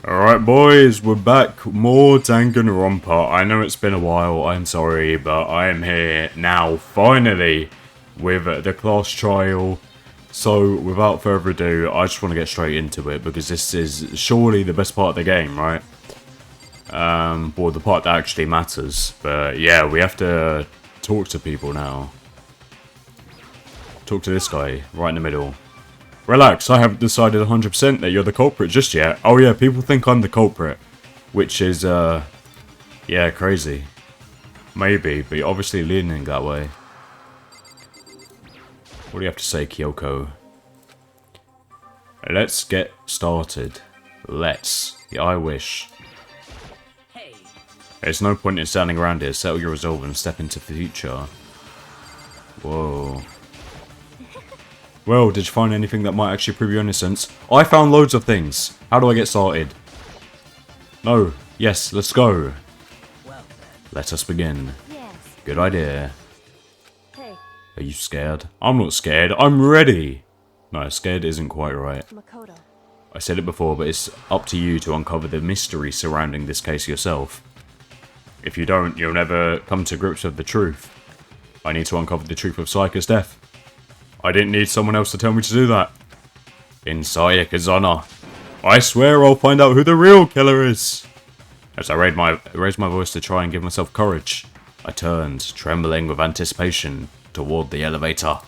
Alright boys, we're back. More Danganronpa. I know it's been a while, I'm sorry, but I am here now, finally, with the class trial. So, without further ado, I just want to get straight into it, because this is surely the best part of the game, right? Well, the part that actually matters. But yeah, we have to talk to people now. Talk to this guy, right in the middle. Relax, I haven't decided 100% that you're the culprit just yet. Oh yeah, people think I'm the culprit. Which is, yeah, crazy. Maybe, but you're obviously leaning that way. What do you have to say, Kyoko? Let's get started. Let's. Yeah, I wish. Hey. There's no point in standing around here. Settle your resolve and step into the future. Whoa. Well, did you find anything that might actually prove your innocence? I found loads of things. How do I get started? No. Yes, let's go. Well, Let us begin. Yes. Good idea. Hey, Are you scared? I'm not scared. I'm ready. No, scared isn't quite right. Makoto. I said it before, but it's up to you to uncover the mystery surrounding this case yourself. If you don't, you'll never come to grips with the truth. I need to uncover the truth of Sayaka's death. I didn't need someone else to tell me to do that. In Sayaka's honor. I swear I'll find out who the real killer is. As I raised my voice to try and give myself courage, I turned, trembling with anticipation, toward the elevator.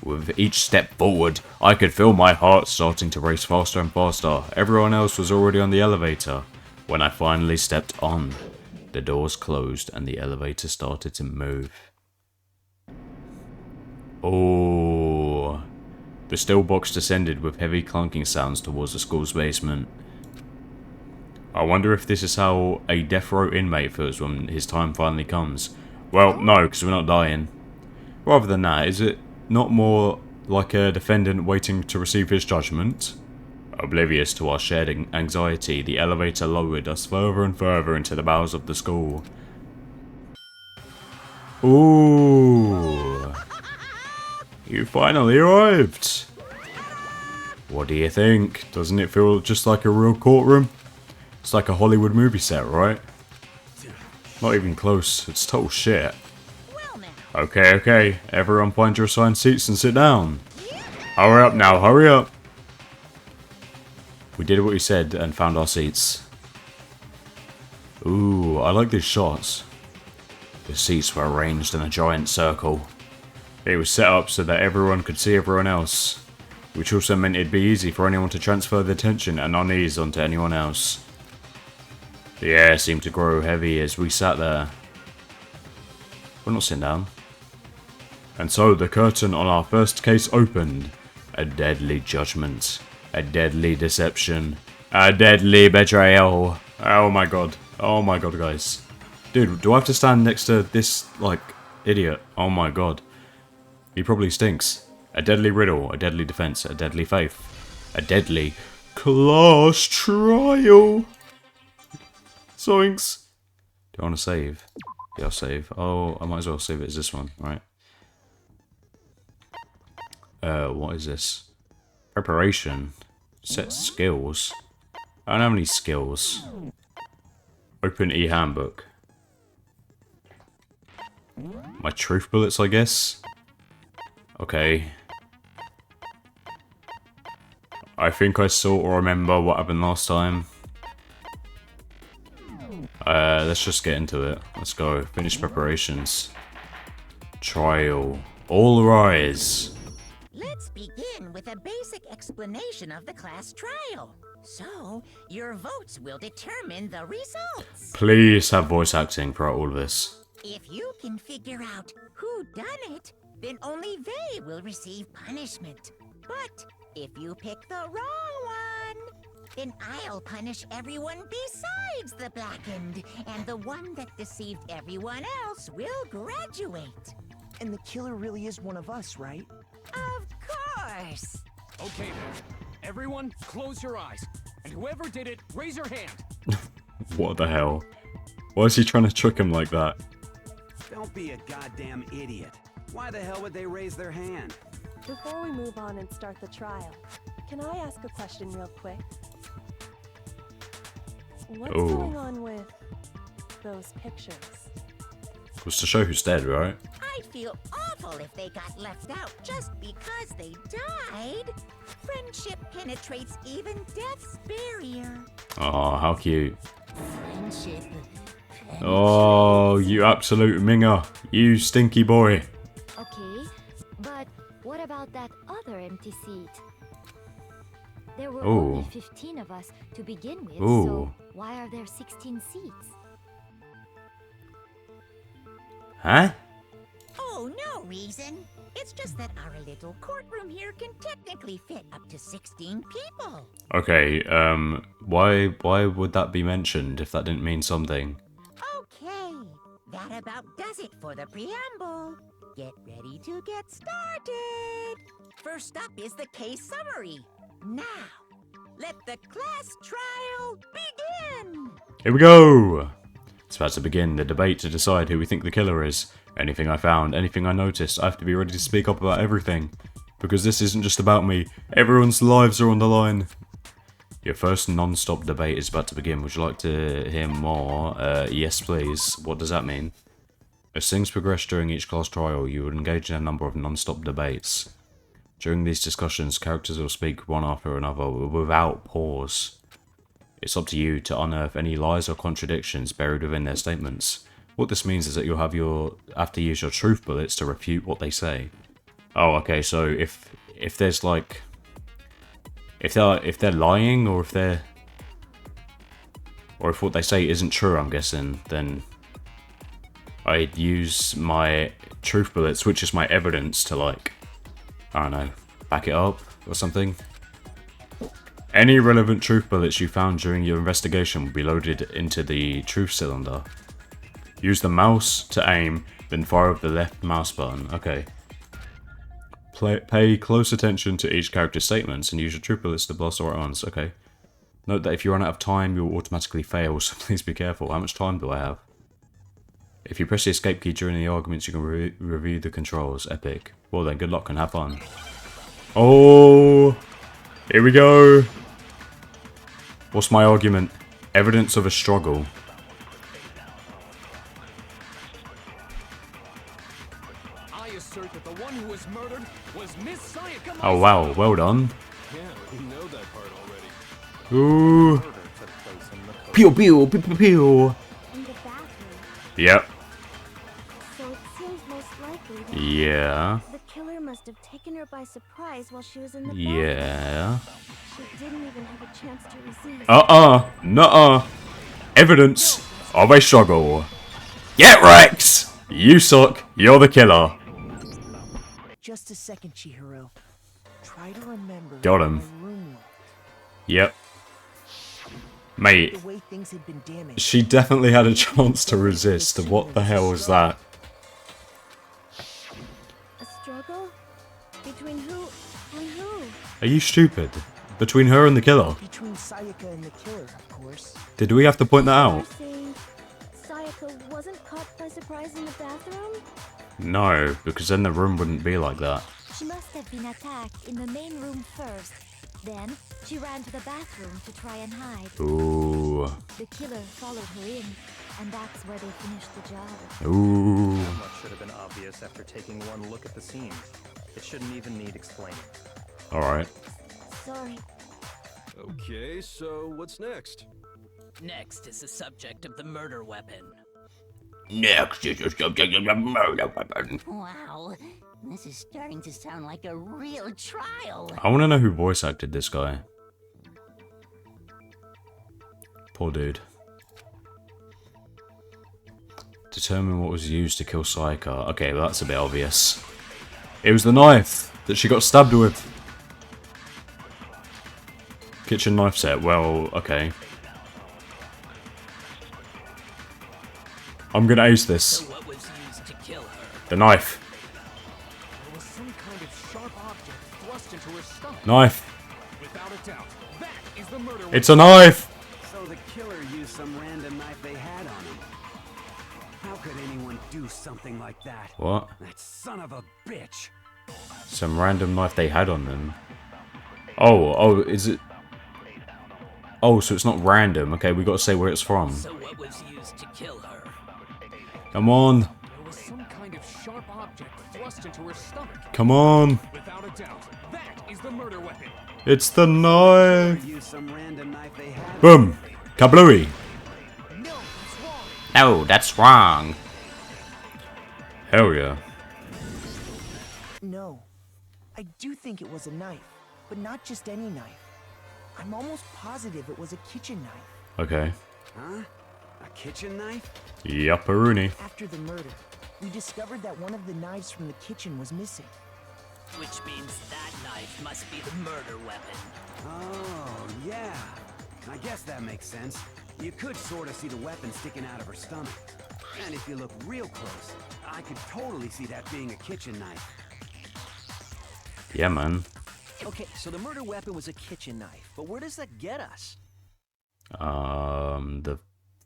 With each step forward, I could feel my heart starting to race faster and faster. Everyone else was already on the elevator. When I finally stepped on, the doors closed and the elevator started to move. Oh, the steel box descended with heavy clunking sounds towards the school's basement. I wonder if this is how a death row inmate feels when his time finally comes. Well, no, because we're not dying. Rather than that, is it not more like a defendant waiting to receive his judgment? Oblivious to our shared anxiety, the elevator lowered us further and further into the bowels of the school. Ooh. You finally arrived! What do you think? Doesn't it feel just like a real courtroom? It's like a Hollywood movie set, right? Not even close, it's total shit. well now. Okay, everyone find your assigned seats and sit down. Hurry up now, hurry up! We did what we said and found our seats. Ooh, I like these shots. The seats were arranged in a giant circle. It was set up so that everyone could see everyone else, which also meant it'd be easy for anyone to transfer their attention and unease onto anyone else. The air seemed to grow heavy as we sat there. We're not sitting down. And so the curtain on our first case opened. A deadly judgment. A deadly deception. A deadly betrayal. Oh my god, guys. Dude, do I have to stand next to this, like, idiot? Oh my god. He probably stinks. A deadly riddle, a deadly defense, a deadly faith, a deadly class trial. Zoinks. Do I want to save? Yeah, I'll save. Oh, I might as well save it as this one, right? What is this? Preparation. Set skills. I don't have any skills. Open e-handbook. My truth bullets, I guess? Okay. I think I sort of remember what happened last time. Let's just get into it. Let's go. Finish preparations. Trial. All rise. Let's begin with a basic explanation of the class trial. So, your votes will determine the results. Please have voice acting throughout all of this. If you can figure out who done it, then only they will receive punishment. But if you pick the wrong one, then I'll punish everyone besides the blackened, and the one that deceived everyone else will graduate. And the killer really is one of us, right? Of course! Okay then. Everyone, close your eyes. And whoever did it, raise your hand. What the hell? Why is he trying to trick him like that? Don't be a goddamn idiot. Why the hell would they raise their hand? Before we move on and start the trial, can I ask a question real quick? What's Oh. going on with those pictures? Was to show who's dead, right? I'd feel awful if they got left out just because they died. Friendship penetrates even death's barrier. Oh, how cute. Friendship. Oh, you absolute minger. You stinky boy. Okay, but what about that other empty seat? There were Ooh. only 15 of us to begin with, Ooh. so why are there 16 seats? Huh? Oh, no reason. It's just that our little courtroom here can technically fit up to 16 people. Okay, why would that be mentioned if that didn't mean something? Okay, that about does it for the preamble. Get ready to get started. First up is the case summary. Now, let the class trial begin. Here we go! It's about to begin the debate to decide who we think the killer is. Anything I found, anything I noticed, I have to be ready to speak up about everything. Because this isn't just about me, everyone's lives are on the line. Your first non-stop debate is about to begin. Would you like to hear more? Yes please. What does that mean? As things progress during each class trial, you will engage in a number of non-stop debates. During these discussions, characters will speak one after another without pause. It's up to you to unearth any lies or contradictions buried within their statements. What this means is that you'll have to use your truth bullets to refute what they say. Oh, okay, so if there's like... If they're lying, or if what they say isn't true, I'm guessing, then I'd use my truth bullets, which is my evidence, to like, I don't know, back it up or something. Any relevant truth bullets you found during your investigation will be loaded into the truth cylinder. Use the mouse to aim, then fire with the left mouse button. Okay. Pay close attention to each character's statements and use your truth bullets to blast the right ones. Okay. Note that if you run out of time, you will automatically fail, so please be careful. How much time do I have? If you press the escape key during the arguments, you can review the controls. Epic. Well then, good luck and have fun. Oh! Here we go! What's my argument? Evidence of a struggle. I assert that the one who was murdered was Miss Sayaka. Oh wow, well done. Yeah, we know that part already. Ooh. Murder took place in the Pew pew pew pew pew. In the bathroom. Yep. So it seems most likely that Yeah. the killer must have taken her by surprise while she was in the bathroom. Yeah. She didn't even have a chance to resist. Nuh-uh. Evidence of a struggle. Get Rex! You suck. You're the killer. Just a second, Chihiro. Try to remember Got how him. my room looked. Yep. Mate, The way things had been damaged. she definitely had a chance to resist. What the hell was that? A struggle? Between who and who? Are you stupid? Between her and the killer? Between Sayaka and the killer, of course. Did we have to point that You're out? saying Sayaka wasn't caught by surprise in the bathroom? No, because then the room wouldn't be like that. She must have been attacked in the main room first. Then, she ran to the bathroom to try and hide. Ooh. The killer followed her in, and that's where they finished the job. Ooh. Much should have been obvious after taking one look at the scene. It shouldn't even need explaining. Alright. Sorry. Okay, so what's next? Next is the subject of the murder weapon. Next is the subject of the murder weapon. Wow, this is starting to sound like a real trial. I want to know who voice acted this guy. Poor dude. Determine what was used to kill Sayaka. Okay, well that's a bit obvious. It was the knife that she got stabbed with. Kitchen knife set. Well, okay. I'm gonna ace this. So what was used to kill her? The knife. There was some kind of sharp object thrust into her stomach. Knife. Without a doubt, that is the murder weapon. It's a knife! So the killer used some random knife they had on him. How could anyone do something like that? What? That son of a bitch. Some random knife they had on them. Oh, is it... Oh, so it's not random. Okay, we got to say where it's from. So what was used to kill her? Come on. There was some kind of sharp object thrust into her stomach. Come on. Without a doubt, that is the murder weapon. It's the knife. Use some random knife they had. Boom. Kablooey. No, it's wrong. No, that's wrong. Hell yeah. No. I do think it was a knife, but not just any knife. I'm almost positive it was a kitchen knife. Okay. Huh? A kitchen knife? Yapparoonie. After the murder, we discovered that one of the knives from the kitchen was missing. Which means that knife must be the murder weapon. Oh, yeah. I guess that makes sense. You could sort of see the weapon sticking out of her stomach. And if you look real close, I could totally see that being a kitchen knife. Yeah, man. Okay, so the murder weapon was a kitchen knife, but where does that get us? The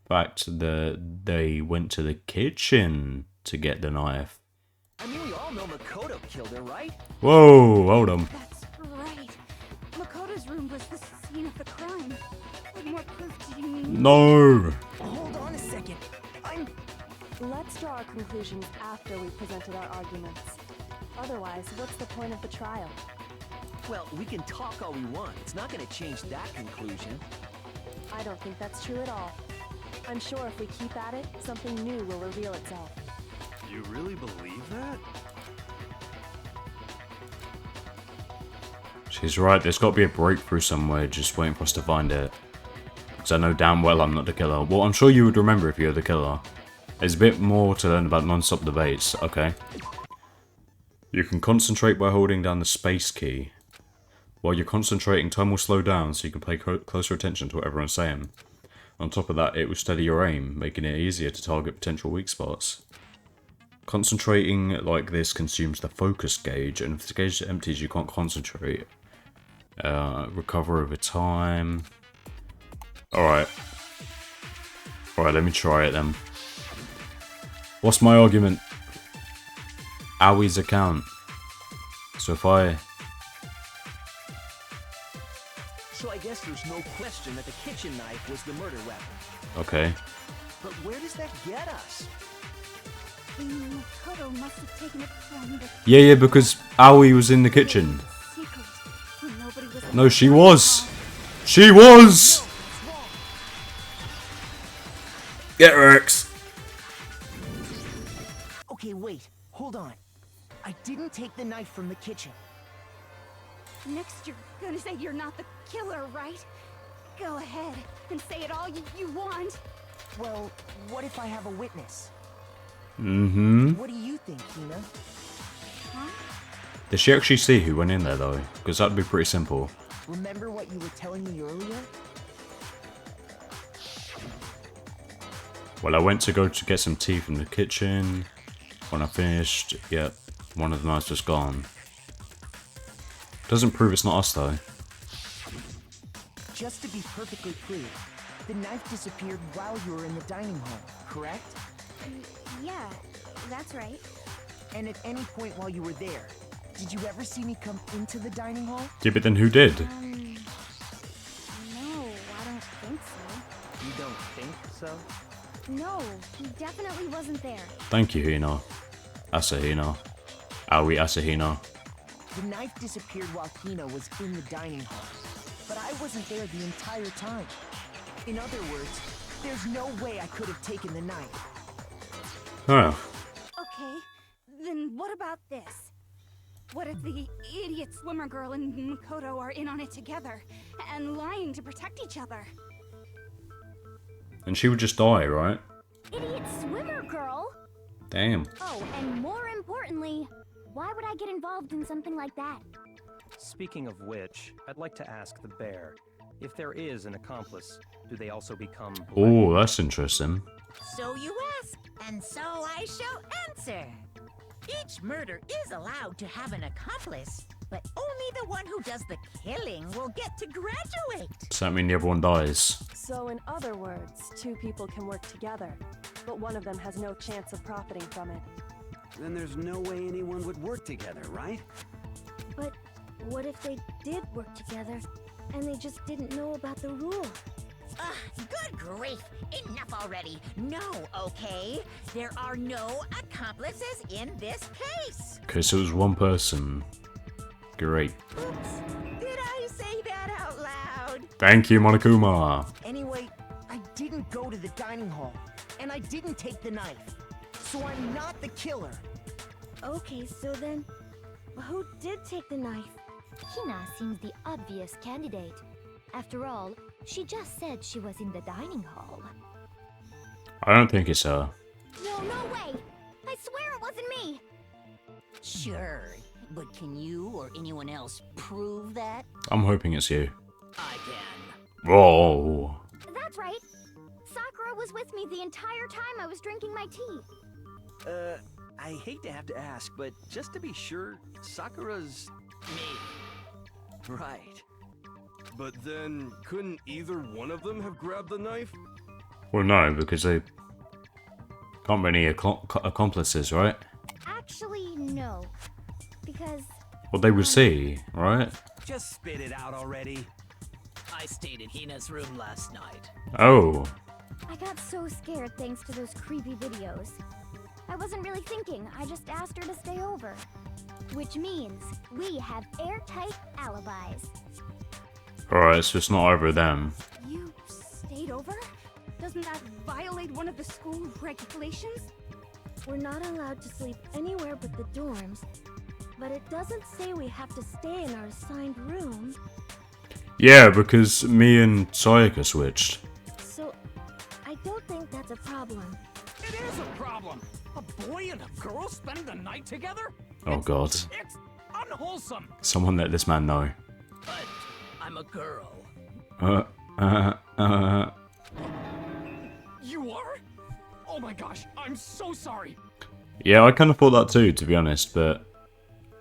fact that they went to the kitchen to get the knife. I mean, we all know Makoto killed her, right? Whoa, hold on. That's right. Makoto's room was the scene of the crime. What more proof do you need? No. Hold on a second. Let's draw our conclusions after we've presented our arguments. Otherwise, what's the point of the trial? Well, we can talk all we want. It's not going to change that conclusion. I don't think that's true at all. I'm sure if we keep at it, something new will reveal itself. You really believe that? She's right, there's got to be a breakthrough somewhere just waiting for us to find it. Because I know damn well I'm not the killer. Well, I'm sure you would remember if you're the killer. There's a bit more to learn about non-stop debates. Okay. You can concentrate by holding down the space key. While you're concentrating, time will slow down so you can pay closer attention to what everyone's saying. On top of that, it will steady your aim, making it easier to target potential weak spots. Concentrating like this consumes the focus gauge, and if the gauge empties, you can't concentrate. Recover over time. Alright. Alright, let me try it then. What's my argument? Awie's account. So if I... So I guess there's no question that the kitchen knife was the murder weapon. Okay. But where does that get us? Makoto must have taken it from the Yeah, because Aoi was in the kitchen. secret. Nobody was No, she was! She was! Get Rex! Okay, wait. Hold on. I didn't take the knife from the kitchen. Next, you're gonna say you're not the killer, right? Go ahead and say it all you want. Well, what if I have a witness? Mm-hmm. What do you think, Hina? Huh? Did she actually see who went in there, though? Because that'd be pretty simple. Remember what you were telling me earlier? Well, I went to go to get some tea from the kitchen. When I finished, yep, one of the knives was gone. Doesn't prove it's not us, though. Just to be perfectly clear, the knife disappeared while you were in the dining hall, correct? Yeah, that's right. And at any point while you were there, did you ever see me come into the dining hall? Yeah, but then who did? No, I don't think so. You don't think so? No, he definitely wasn't there. Thank you, Hina. Asahina. Aoi Asahina. The knife disappeared while Hina was in the dining hall, but I wasn't there the entire time. In other words, there's no way I could have taken the knife. Oh. Okay, then what about this? What if the idiot swimmer girl and Makoto are in on it together and lying to protect each other? And she would just die, right? Idiot swimmer girl? Damn. Oh, and more importantly, why would I get involved in something like that? Speaking of which, I'd like to ask the bear, if there is an accomplice, do they also become black? Oh, that's interesting. So you ask, and so I shall answer. Each murder is allowed to have an accomplice, but only the one who does the killing will get to graduate. Does that mean everyone dies? So in other words, two people can work together, but one of them has no chance of profiting from it. Then there's no way anyone would work together, right? But what if they did work together, and they just didn't know about the rule. Good grief! Enough already! No, okay? There are no accomplices in this case! Okay, so it was one person. Great. Oops! Did I say that out loud? Thank you, Monokuma. Anyway, I didn't go to the dining hall, and I didn't take the knife. So I'm not the killer. Okay, so then, who did take the knife? Hina seems the obvious candidate. After all, she just said she was in the dining hall. I don't think it's her. No way! I swear it wasn't me! Sure, but can you or anyone else prove that? I'm hoping it's you. I can. Whoa. That's right. Sakura was with me the entire time I was drinking my tea. I hate to have to ask, but just to be sure, Sakura's... Me. Right. But then, couldn't either one of them have grabbed the knife? Well, no, because they can't be any accomplices, right? Actually, no. Because... Well, they would see, right? Just spit it out already. I stayed in Hina's room last night. Oh. I got so scared thanks to those creepy videos. I wasn't really thinking, I just asked her to stay over. Which means we have airtight alibis. Alright, so it's not over them. You stayed over? Doesn't that violate one of the school regulations? We're not allowed to sleep anywhere but the dorms, but it doesn't say we have to stay in our assigned room. Yeah, because me and Sayaka switched. So, I don't think that's a problem. It is a problem. A boy and a girl spending the night together? Oh god. It's unwholesome. Someone let this man know. But I'm a girl. You are? Oh my gosh, I'm so sorry. Yeah, I kind of thought that too, to be honest, but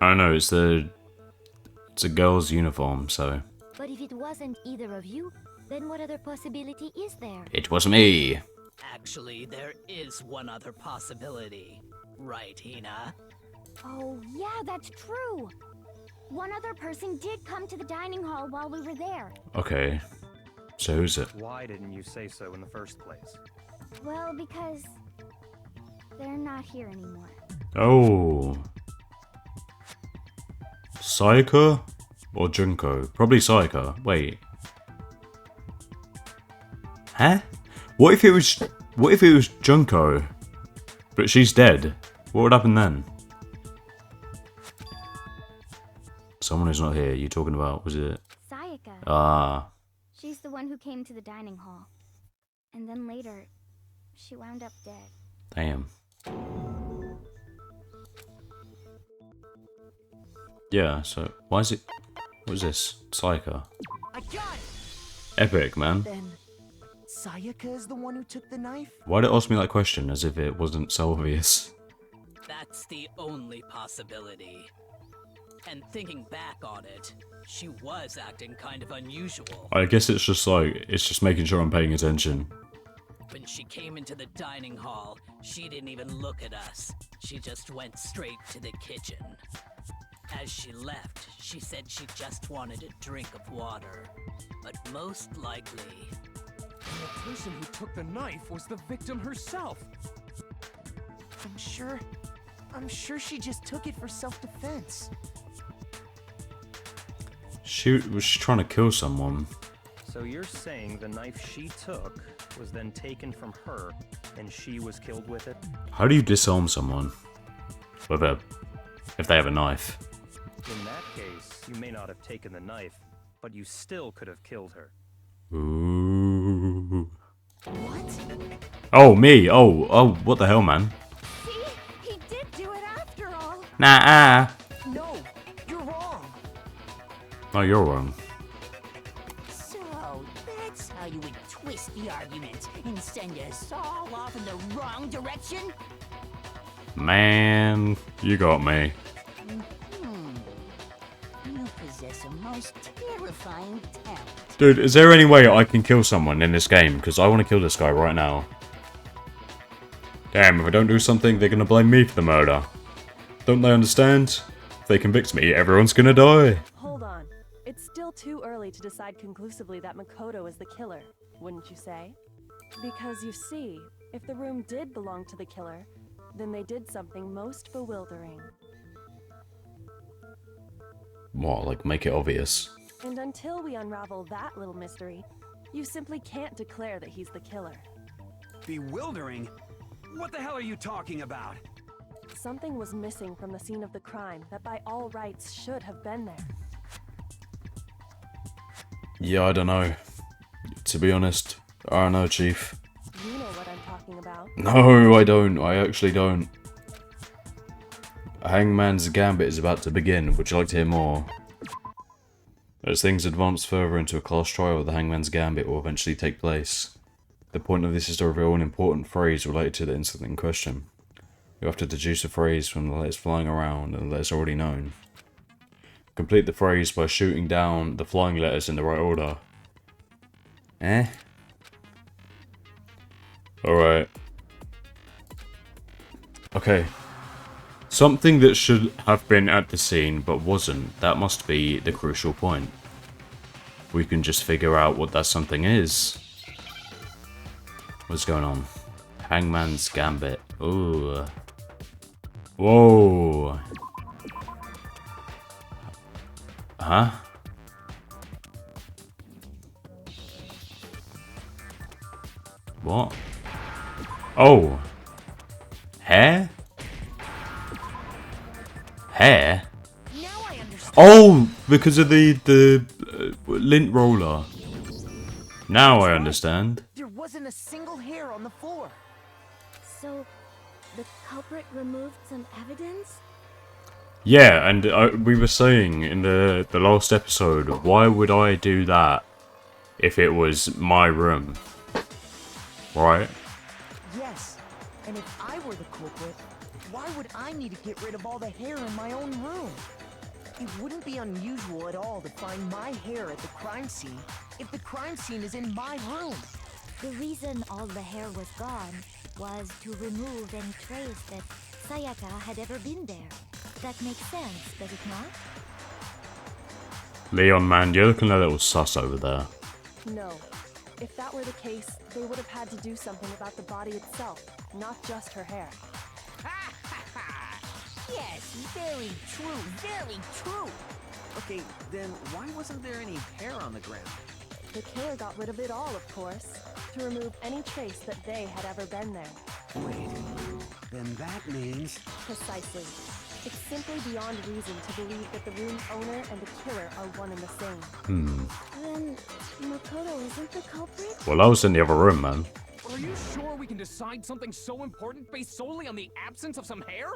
I don't know, it's a girl's uniform, so. But if it wasn't either of you, then what other possibility is there? It was me. Actually, there is one other possibility. Right, Hina? Oh, yeah, that's true. One other person did come to the dining hall while we were there. Okay. So who's it? Why didn't you say so in the first place? Well, because they're not here anymore. Oh. Sayaka or Junko? Probably Sayaka. Wait. Huh? What if it was Junko? But she's dead. What would happen then? Someone who's not here. You talking about? Was it? Sayaka. Ah. She's the one who came to the dining hall. And then later, she wound up dead. Damn. Yeah, so why is it... What is this? Sayaka. I got it! Epic, man. Then, Sayaka is the one who took the knife? Why'd it ask me that question as if it wasn't so obvious? That's the only possibility. And thinking back on it, she was acting kind of unusual. I guess it's just making sure I'm paying attention. When she came into the dining hall, she didn't even look at us. She just went straight to the kitchen. As she left, she said she just wanted a drink of water. But most likely... And the person who took the knife was the victim herself. I'm sure she just took it for self-defense. Was she trying to kill someone? So you're saying the knife she took was then taken from her, and she was killed with it? How do you disarm someone? If they have a knife? In that case, you may not have taken the knife, but you still could have killed her. Ooh. What? Oh, me! Oh, what the hell, man? See? He did do it after all. Nah. No, you're wrong. No, you're wrong. So, that's how you would twist the argument and send us all off in the wrong direction? Man, you got me. You possess a most terrifying talent. Dude, is there any way I can kill someone in this game? Because I want to kill this guy right now. Damn, if I don't do something, they're going to blame me for the murder. Don't they understand? If they convict me, everyone's going to die. Hold on. It's still too early early to decide conclusively that Makoto is the killer, wouldn't you say? Because you see, if the room did belong to the killer, then they did something most bewildering. What, like make it obvious? And until we unravel that little mystery, you simply can't declare that he's the killer. Bewildering? What the hell are you talking about? Something was missing from the scene of the crime that by all rights should have been there. Yeah, I don't know. To be honest, I don't know, Chief. You know what I'm talking about. No, I don't. I actually don't. Hangman's Gambit is about to begin. Would you like to hear more? As things advance further into a class trial, the Hangman's Gambit will eventually take place. The point of this is to reveal an important phrase related to the incident in question. You have to deduce a phrase from the letters flying around and the letters already known. Complete the phrase by shooting down the flying letters in the right order. Eh? Alright. Okay. Something that should have been at the scene but wasn't. That must be the crucial point. We can just figure out what that something is. What's going on? Hangman's Gambit. Ooh. Whoa. Huh? What? Oh. Hair? Hair? Now I understand. Oh, because of the lint roller. Now I understand. There wasn't a single hair on the floor. So, the culprit removed some evidence? Yeah, and we were saying in the last episode, why would I do that if it was my room? Right? Yes, and if I were the culprit, why would I need to get rid of all the hair in my own room? It wouldn't be unusual at all to find my hair at the crime scene if the crime scene is in my room. The reason all the hair was gone was to remove any trace that Sayaka had ever been there. That makes sense, does it not? Leon, man, you're looking a little sus over there. No. If that were the case, they would have had to do something about the body itself, not just her hair. Yes, very true, very true. Okay, then why wasn't there any hair on the ground? The killer got rid of it all, of course, to remove any trace that they had ever been there. Wait, then that means... Precisely. It's simply beyond reason to believe that the room's owner and the killer are one and the same. Then, Makoto isn't the culprit? Well, I was in the other room, man. Are you sure we can decide something so important based solely on the absence of some hair?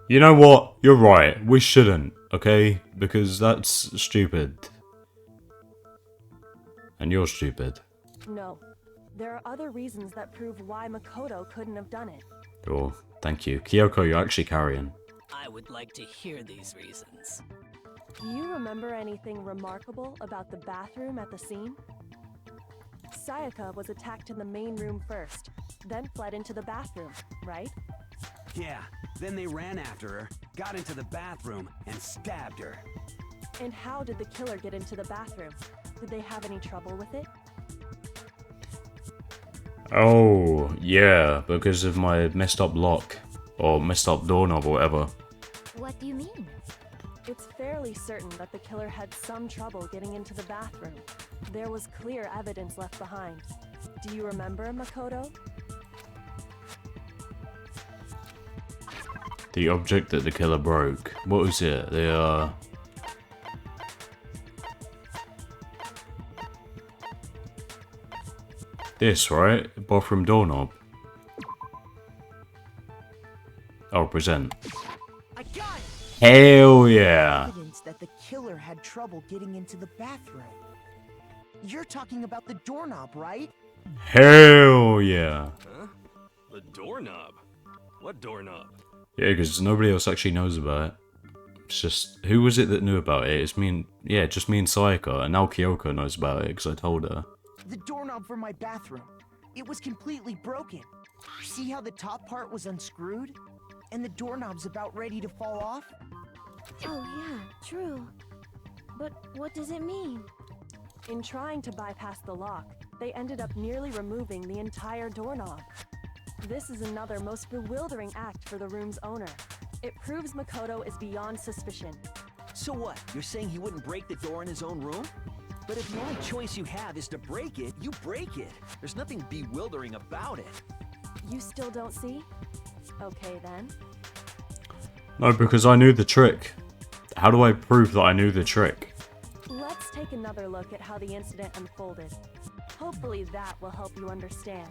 You know what? You're right. We shouldn't, okay? Because that's stupid. And you're stupid. No. There are other reasons that prove why Makoto couldn't have done it. Oh, thank you. Kyoko, you're actually carrying. I would like to hear these reasons. Do you remember anything remarkable about the bathroom at the scene? Sayaka was attacked in the main room first, then fled into the bathroom, right? Yeah, then they ran after her, got into the bathroom, and stabbed her. And how did the killer get into the bathroom? Did they have any trouble with it? Oh, yeah, because of my messed up lock. Or messed up doorknob or whatever. What do you mean? It's fairly certain that the killer had some trouble getting into the bathroom. There was clear evidence left behind. Do you remember, Makoto? The object that the killer broke. What was it? This, right? Bathroom doorknob. Oh, present. I got it! Hell yeah! Evidence that the killer had trouble getting into the bathroom. You're talking about the doorknob, right? Hell yeah! Huh? The doorknob? What doorknob? Yeah, because nobody else actually knows about it. It's just, who was it that knew about it? It's me and, yeah, just me and Sayaka, and now Kyoko knows about it because I told her. The doorknob for my bathroom. It was completely broken. See how the top part was unscrewed? And the doorknob's about ready to fall off? Oh yeah, true. But what does it mean? In trying to bypass the lock, they ended up nearly removing the entire doorknob. This is another most bewildering act for the room's owner. It proves Makoto is beyond suspicion. So what? You're saying he wouldn't break the door in his own room? But if the only choice you have is to break it, you break it. There's nothing bewildering about it. You still don't see? Okay then. No, because I knew the trick. How do I prove that I knew the trick? Let's take another look at how the incident unfolded. Hopefully that will help you understand.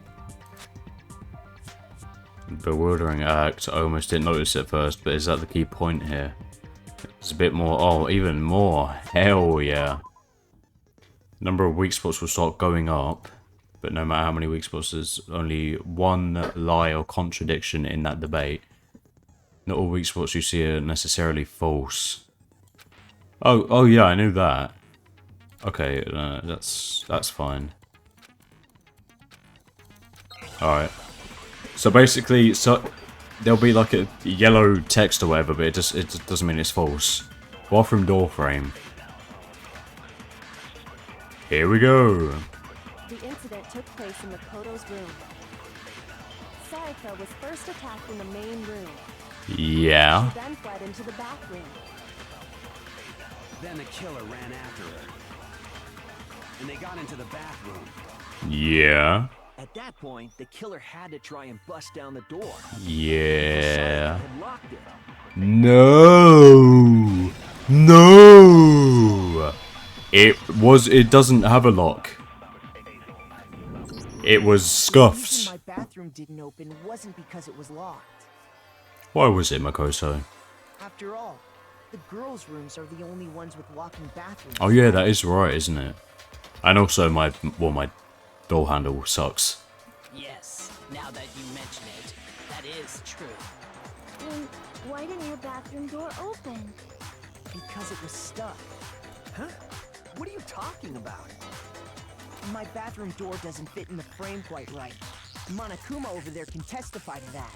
Bewildering act. I almost didn't notice it first, but is that the key point here? It's a bit more. Oh, even more. Hell yeah. Number of weak spots will start going up, but no matter how many weak spots, there's only one lie or contradiction in that debate. Not all weak spots you see are necessarily false. Oh yeah, I knew that. Okay, that's fine. Alright. So basically, there'll be like a yellow text or whatever, but it just doesn't mean it's false. Bathroom door frame. Here we go. The incident took place in Makoto's room. Sayaka was first attacked in the main room. Yeah. She then fled into the bathroom. Then the killer ran after her. And they got into the bathroom. Yeah. At that point, the killer had to try and bust down the door. Yeah. Had locked it. No. No. It doesn't have a lock. It was The reason scuffed. my bathroom didn't open wasn't because it was locked. Why was it, Makoto? After all, the girls' rooms are the only ones with walking bathrooms. Oh yeah, that is right, isn't it? And also my door handle sucks. Yes, now that you mention it, that is true. Then why didn't your bathroom door open? Because it was stuck. Huh? What are you talking about? My bathroom door doesn't fit in the frame quite right. Monokuma over there can testify to that.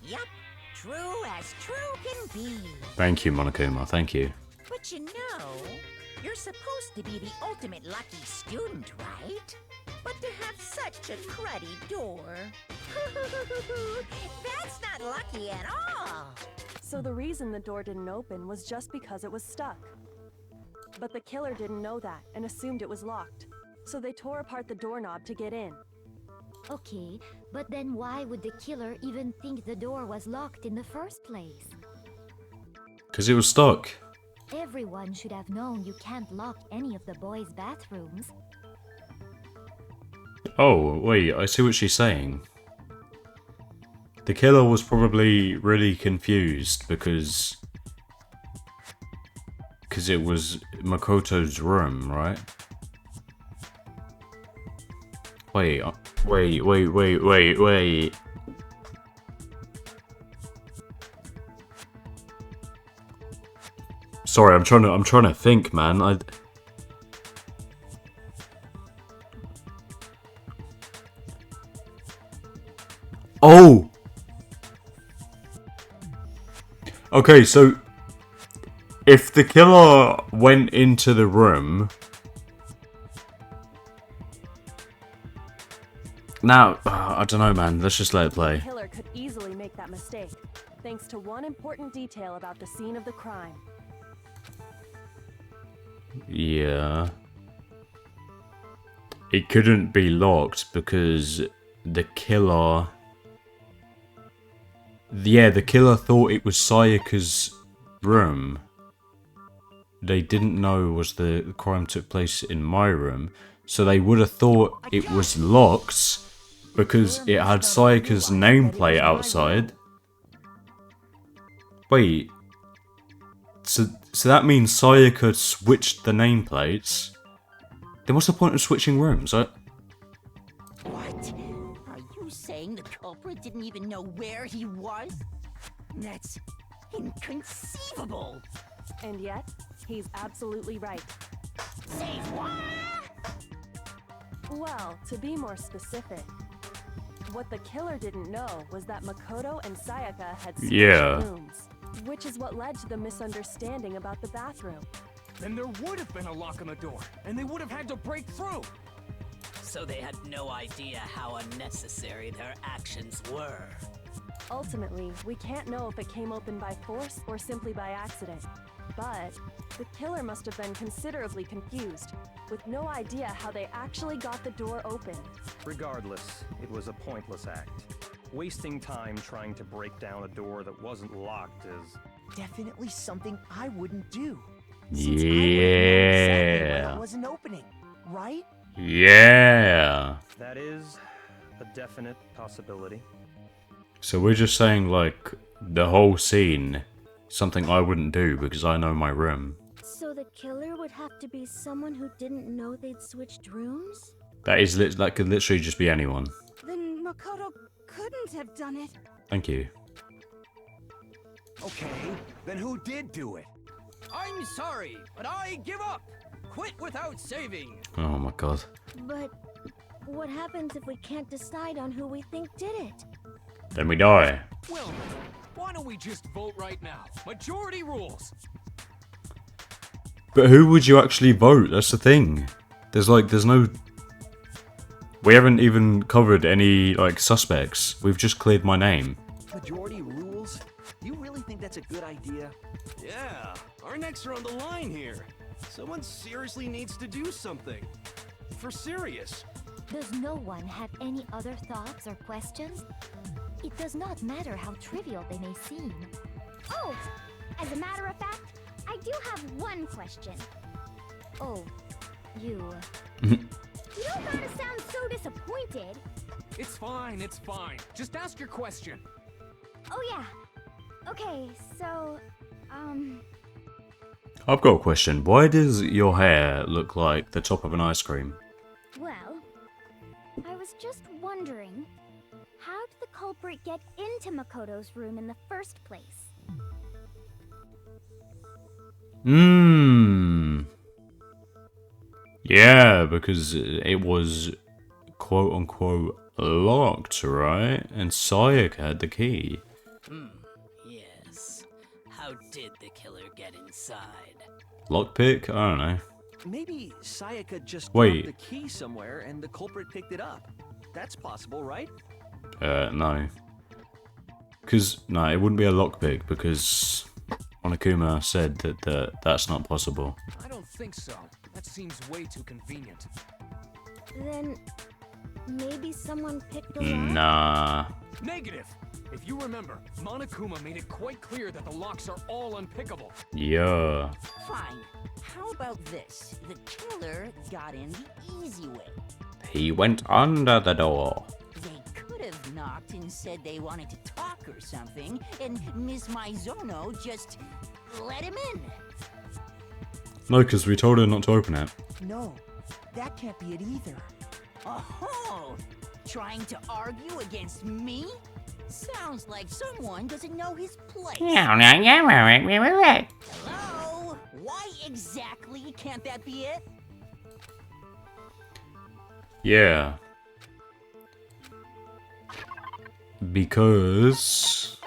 Yup, true as true can be. Thank you, Monokuma, thank you. But you know, you're supposed to be the ultimate lucky student, right? But to have such a cruddy door... That's not lucky at all! So the reason the door didn't open was just because it was stuck. But the killer didn't know that and assumed it was locked. So they tore apart the doorknob to get in. Okay, but then why would the killer even think the door was locked in the first place? Because it was stuck. Everyone should have known you can't lock any of the boys' bathrooms. Oh, wait, I see what she's saying. The killer was probably really confused because it was Makoto's room, right? Wait. Sorry, I'm trying to think, man. Oh! Okay, so if the killer went into the room... Now, I don't know, man. Let's just let it play. The killer could easily make that mistake, thanks to one important detail about the scene of the crime. Yeah. It couldn't be locked because the killer... Yeah, the killer thought it was Sayaka's room. They didn't know was the crime took place in my room, so they would have thought it was locked because it had Sayaka's nameplate outside. Wait, so that means Sayaka switched the nameplates? Then what's the point of switching rooms? What? Are you saying the culprit didn't even know where he was? That's inconceivable! And yet, he's absolutely right. Say what? Well, to be more specific, what the killer didn't know was that Makoto and Sayaka had switched rooms, which is what led to the misunderstanding about the bathroom. then there would have been a lock on the door, and they would have had to break through. So they had no idea how unnecessary their actions were. Ultimately, we can't know if it came open by force or simply by accident. But the killer must have been considerably confused, with no idea how they actually got the door open. Regardless, it was a pointless act. Wasting time trying to break down a door that wasn't locked is... Definitely something I wouldn't do. Since I would've known exactly why Yeah. it wasn't opening, right? Yeah. That is a definite possibility. So we're just saying, like, the whole scene, something I wouldn't do because I know my room. So the killer would have to be someone who didn't know they'd switched rooms? That could literally just be anyone. Then Makoto couldn't have done it. Thank you. Okay, then who did do it? I'm sorry, but I give up. Quit without saving. Oh my god. But what happens if we can't decide on who we think did it? Then we die. Well, why don't we just vote right now? Majority rules. But who would you actually vote? That's the thing. There's no... We haven't even covered any, like, suspects. We've just cleared my name. Majority rules? You really think that's a good idea? Yeah, our necks are on the line here. Someone seriously needs to do something. For serious. Does no one have any other thoughts or questions? It does not matter how trivial they may seem. Oh, as a matter of fact, I do have one question. Oh, you... You don't gotta sound so disappointed. It's fine, it's fine. Just ask your question. Oh yeah. Okay, so, I've got a question. Why does your hair look like the top of an ice cream? well, I was just wondering, how did the culprit get into Makoto's room in the first place? Yeah, because it was quote-unquote locked, right? And Sayaka had the key. Yes. How did the killer get inside? Lockpick? I don't know. Maybe Sayaka just Wait. dropped the key somewhere and the culprit picked it up. That's possible, right? No. No, it wouldn't be a lockpick because Monokuma said that that's not possible. I don't think so. That seems way too convenient. Then... maybe someone picked the lock? Nah. Negative! If you remember, Monokuma made it quite clear that the locks are all unpickable. Yeah. Fine. How about this? The killer got in the easy way. He went under the door. They could have knocked and said they wanted to talk or something, and Miss Maizono just let him in. No, because we told her not to open it. No, that can't be it either. Oh, trying to argue against me? Sounds like someone doesn't know his place. Hello? Why exactly can't that be it? Yeah. Because...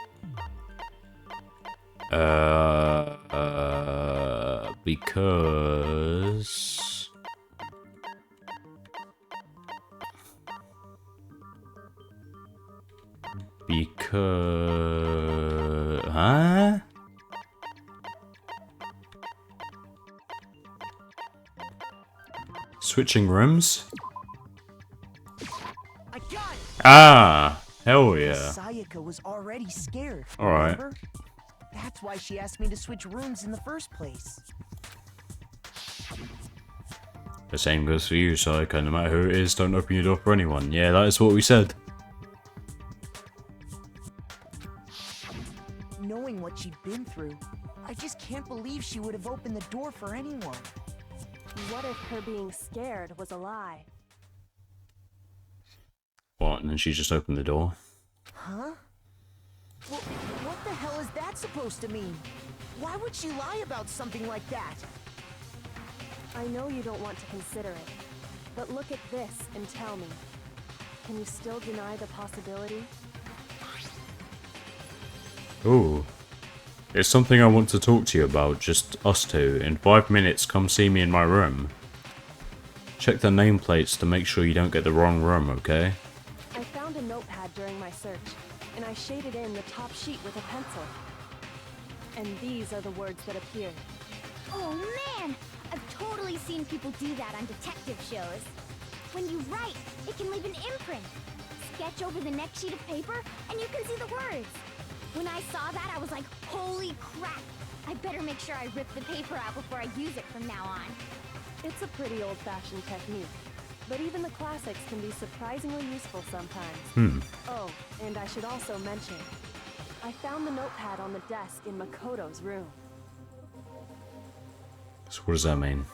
Because... Huh? Switching rooms? I got it! Ah! Hell yeah. Sayaka was already scared. Alright. Remember? That's why she asked me to switch rooms in the first place. The same goes for you, Sayaka. No matter who it is, don't open your door for anyone. Yeah, that is what we said. Knowing what she'd been through, I just can't believe she would have opened the door for anyone. What if her being scared was a lie? What, and then she just opened the door? Huh? Well, what the hell is that supposed to mean? Why would she lie about something like that? I know you don't want to consider it, but look at this and tell me. Can you still deny the possibility? Ooh. It's something I want to talk to you about, just us two. In 5 minutes, come see me in my room. Check the nameplates to make sure you don't get the wrong room, okay? I found a notepad during my search, and I shaded in the top sheet with a pencil. And these are the words that appeared. Oh man! I've totally seen people do that on detective shows. When you write, it can leave an imprint. Sketch over the next sheet of paper, and you can see the words. When I saw that, I was like, holy crap! I better make sure I rip the paper out before I use it from now on. It's a pretty old-fashioned technique, but even the classics can be surprisingly useful sometimes. Oh, and I should also mention, I found the notepad on the desk in Makoto's room. So what does that mean?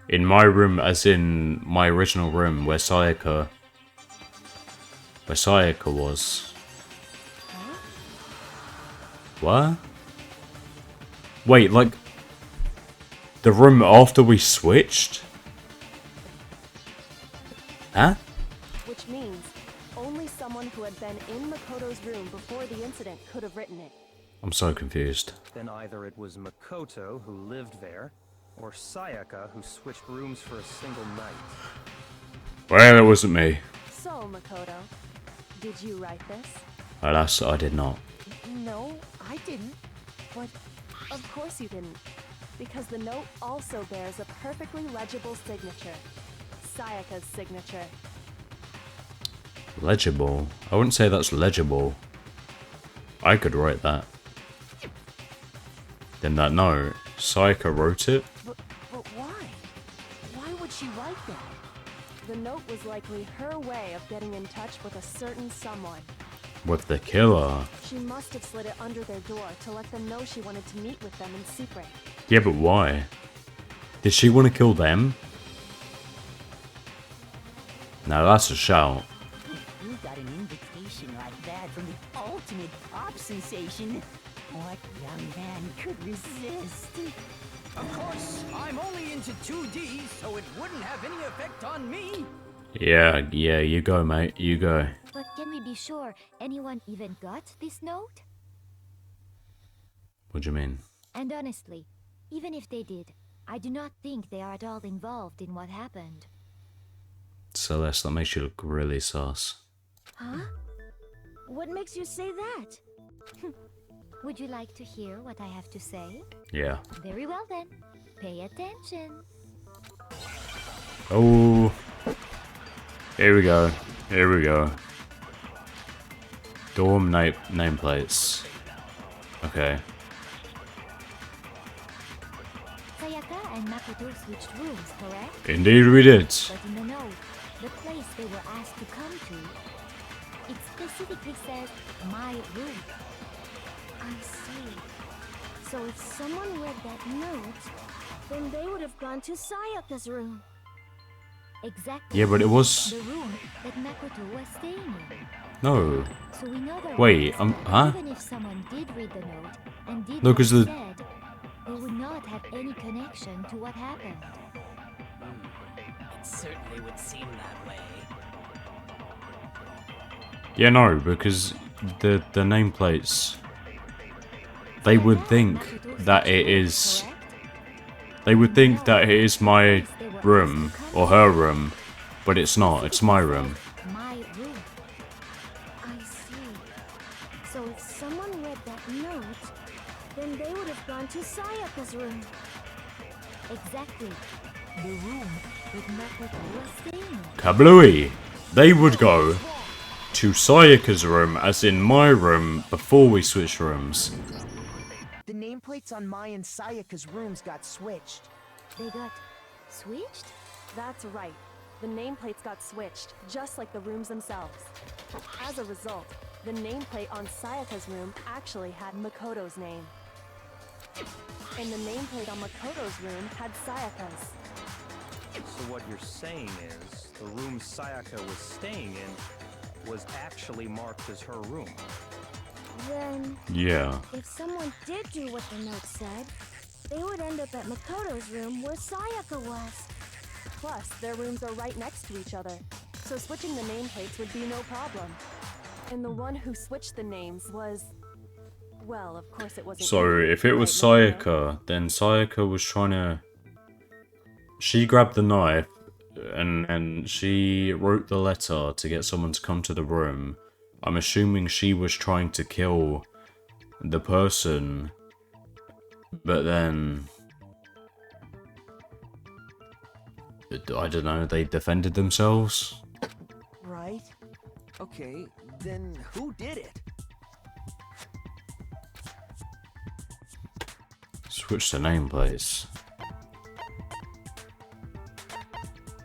In my room, as in my original room where Sayaka was. Huh? What? Wait, like the room after we switched? Huh? Which means only someone who had been in Makoto's room before the incident could have written it. I'm so confused. Then either it was Makoto who lived there, or Sayaka who switched rooms for a single night. Well, it wasn't me. So, Makoto, did you write this? Alas, I did not. No, I didn't. But Of course you didn't, because the note also bears a perfectly legible signature. Sayaka's signature. Legible? I wouldn't say that's legible. I could write that. Then that note, Sayaka wrote it? but why? Why would she write that? The note was likely her way of getting in touch with a certain someone. With the killer? She must have slid it under their door to let them know she wanted to meet with them in secret. Yeah, but why? Did she want to kill them? Now that's a shout. You got an invitation like that from the ultimate pop sensation. What young man could resist? Of course, I'm only into 2D, so it wouldn't have any effect on me. Yeah, you go, mate, you go. But can we be sure anyone even got this note? What do you mean? And honestly, even if they did, I do not think they are at all involved in what happened. Celeste, that makes you look really sus. Huh? What makes you say that? Would you like to hear what I have to say? Yeah. Very well then. Pay attention. Oh. Here we go. Here we go. Dorm nameplates. Okay. Sayaka and Makoto switched rooms, correct? Indeed we did. But in the note, the place they were asked to come to, it specifically says, my room. I see. So if someone read that note, then they would have gone to Sayaka's room. Exactly. Yeah, but it was... the room that Makoto was staying in. No. So we know that Wait, huh? even if someone did read the note and did No, what 'cause it the- said, they would not have any connection to what happened. It certainly would seem that way. Yeah, no, because the nameplates... They would think that it is... They would think that it is my room, or her room, but it's not, it's my room. My room. I see. So if someone read that note, then they would have gone to Sayaka's room. Exactly. The room that Makoto was staying in. Kablooey! They would go to Sayaka's room, as in my room, before we switched rooms. The nameplates on my and Sayaka's rooms got switched. They got switched? That's right. The nameplates got switched, just like the rooms themselves. As a result, the nameplate on Sayaka's room actually had Makoto's name. And the nameplate on Makoto's room had Sayaka's. So what you're saying is, the room Sayaka was staying in was actually marked as her room. Then, Yeah. if someone did do what the note said, they would end up at Makoto's room where Sayaka was. Plus, their rooms are right next to each other, so switching the nameplates would be no problem. And the one who switched the names was... Well, of course it wasn't. So, you, if it was right, Makoto? Sayaka, then Sayaka was trying to... She grabbed the knife, and she wrote the letter to get someone to come to the room. I'm assuming she was trying to kill the person, but then... I don't know, they defended themselves? Right? Okay, then who did it? Switch the nameplates.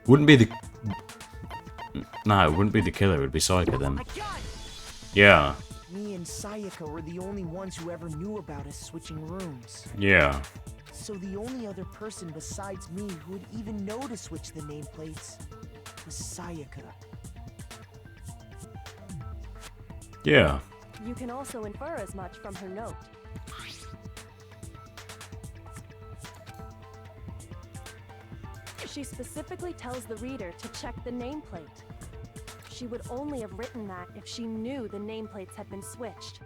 Wouldn't be the... No, it wouldn't be the killer, it would be Sayaka then. Yeah. Me and Sayaka were the only ones who ever knew about us switching rooms. Yeah. So the only other person besides me who would even know to switch the nameplates was Sayaka. Yeah. You can also infer as much from her note. She specifically tells the reader to check the nameplate. She would only have written that if she knew the nameplates had been switched.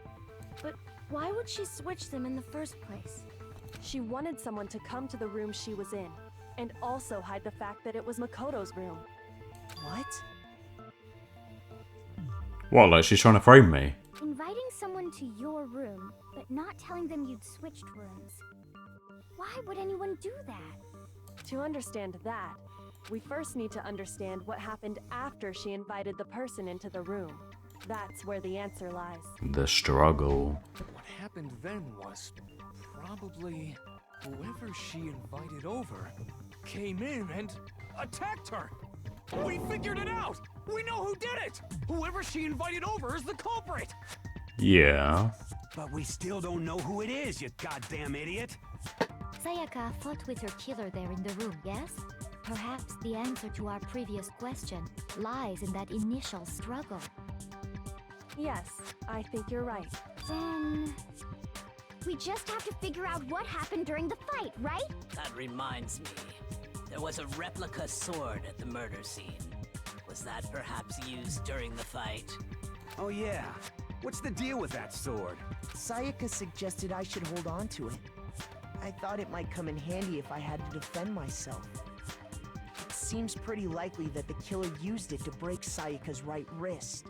But why would she switch them in the first place? She wanted someone to come to the room she was in, and also hide the fact that it was Makoto's room. What? What, like she's trying to frame me? Inviting someone to your room, but not telling them you'd switched rooms. Why would anyone do that? To understand that, we first need to understand what happened after she invited the person into the room. That's where the answer lies. The struggle. What happened then was probably whoever she invited over came in and attacked her. We figured it out! We know who did it! Whoever she invited over is the culprit! Yeah. But we still don't know who it is, you goddamn idiot! Sayaka fought with her killer there in the room, yes? Perhaps the answer to our previous question lies in that initial struggle. Yes, I think you're right. Then... we just have to figure out what happened during the fight, right? That reminds me. There was a replica sword at the murder scene. Was that perhaps used during the fight? Oh yeah. What's the deal with that sword? Sayaka suggested I should hold on to it. I thought it might come in handy if I had to defend myself. It seems pretty likely that the killer used it to break Sayaka's right wrist.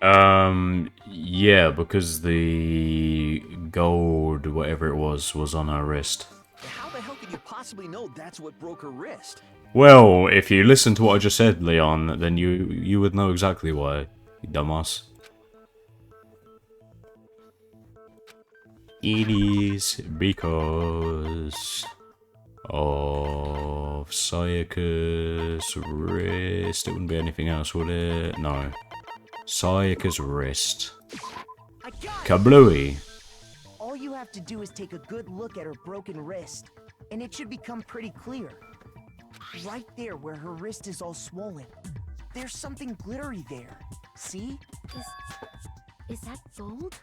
Yeah, because the gold, whatever it was on her wrist. How the hell could you possibly know that's what broke her wrist? Well, if you listen to what I just said, Leon, then you would know exactly why, you dumbass. It is because of Sayaka's wrist. It wouldn't be anything else, would it? No. Sayaka's wrist. Kablooey. All you have to do is take a good look at her broken wrist, and it should become pretty clear. Right there where her wrist is all swollen, there's something glittery there. See? Is that gold?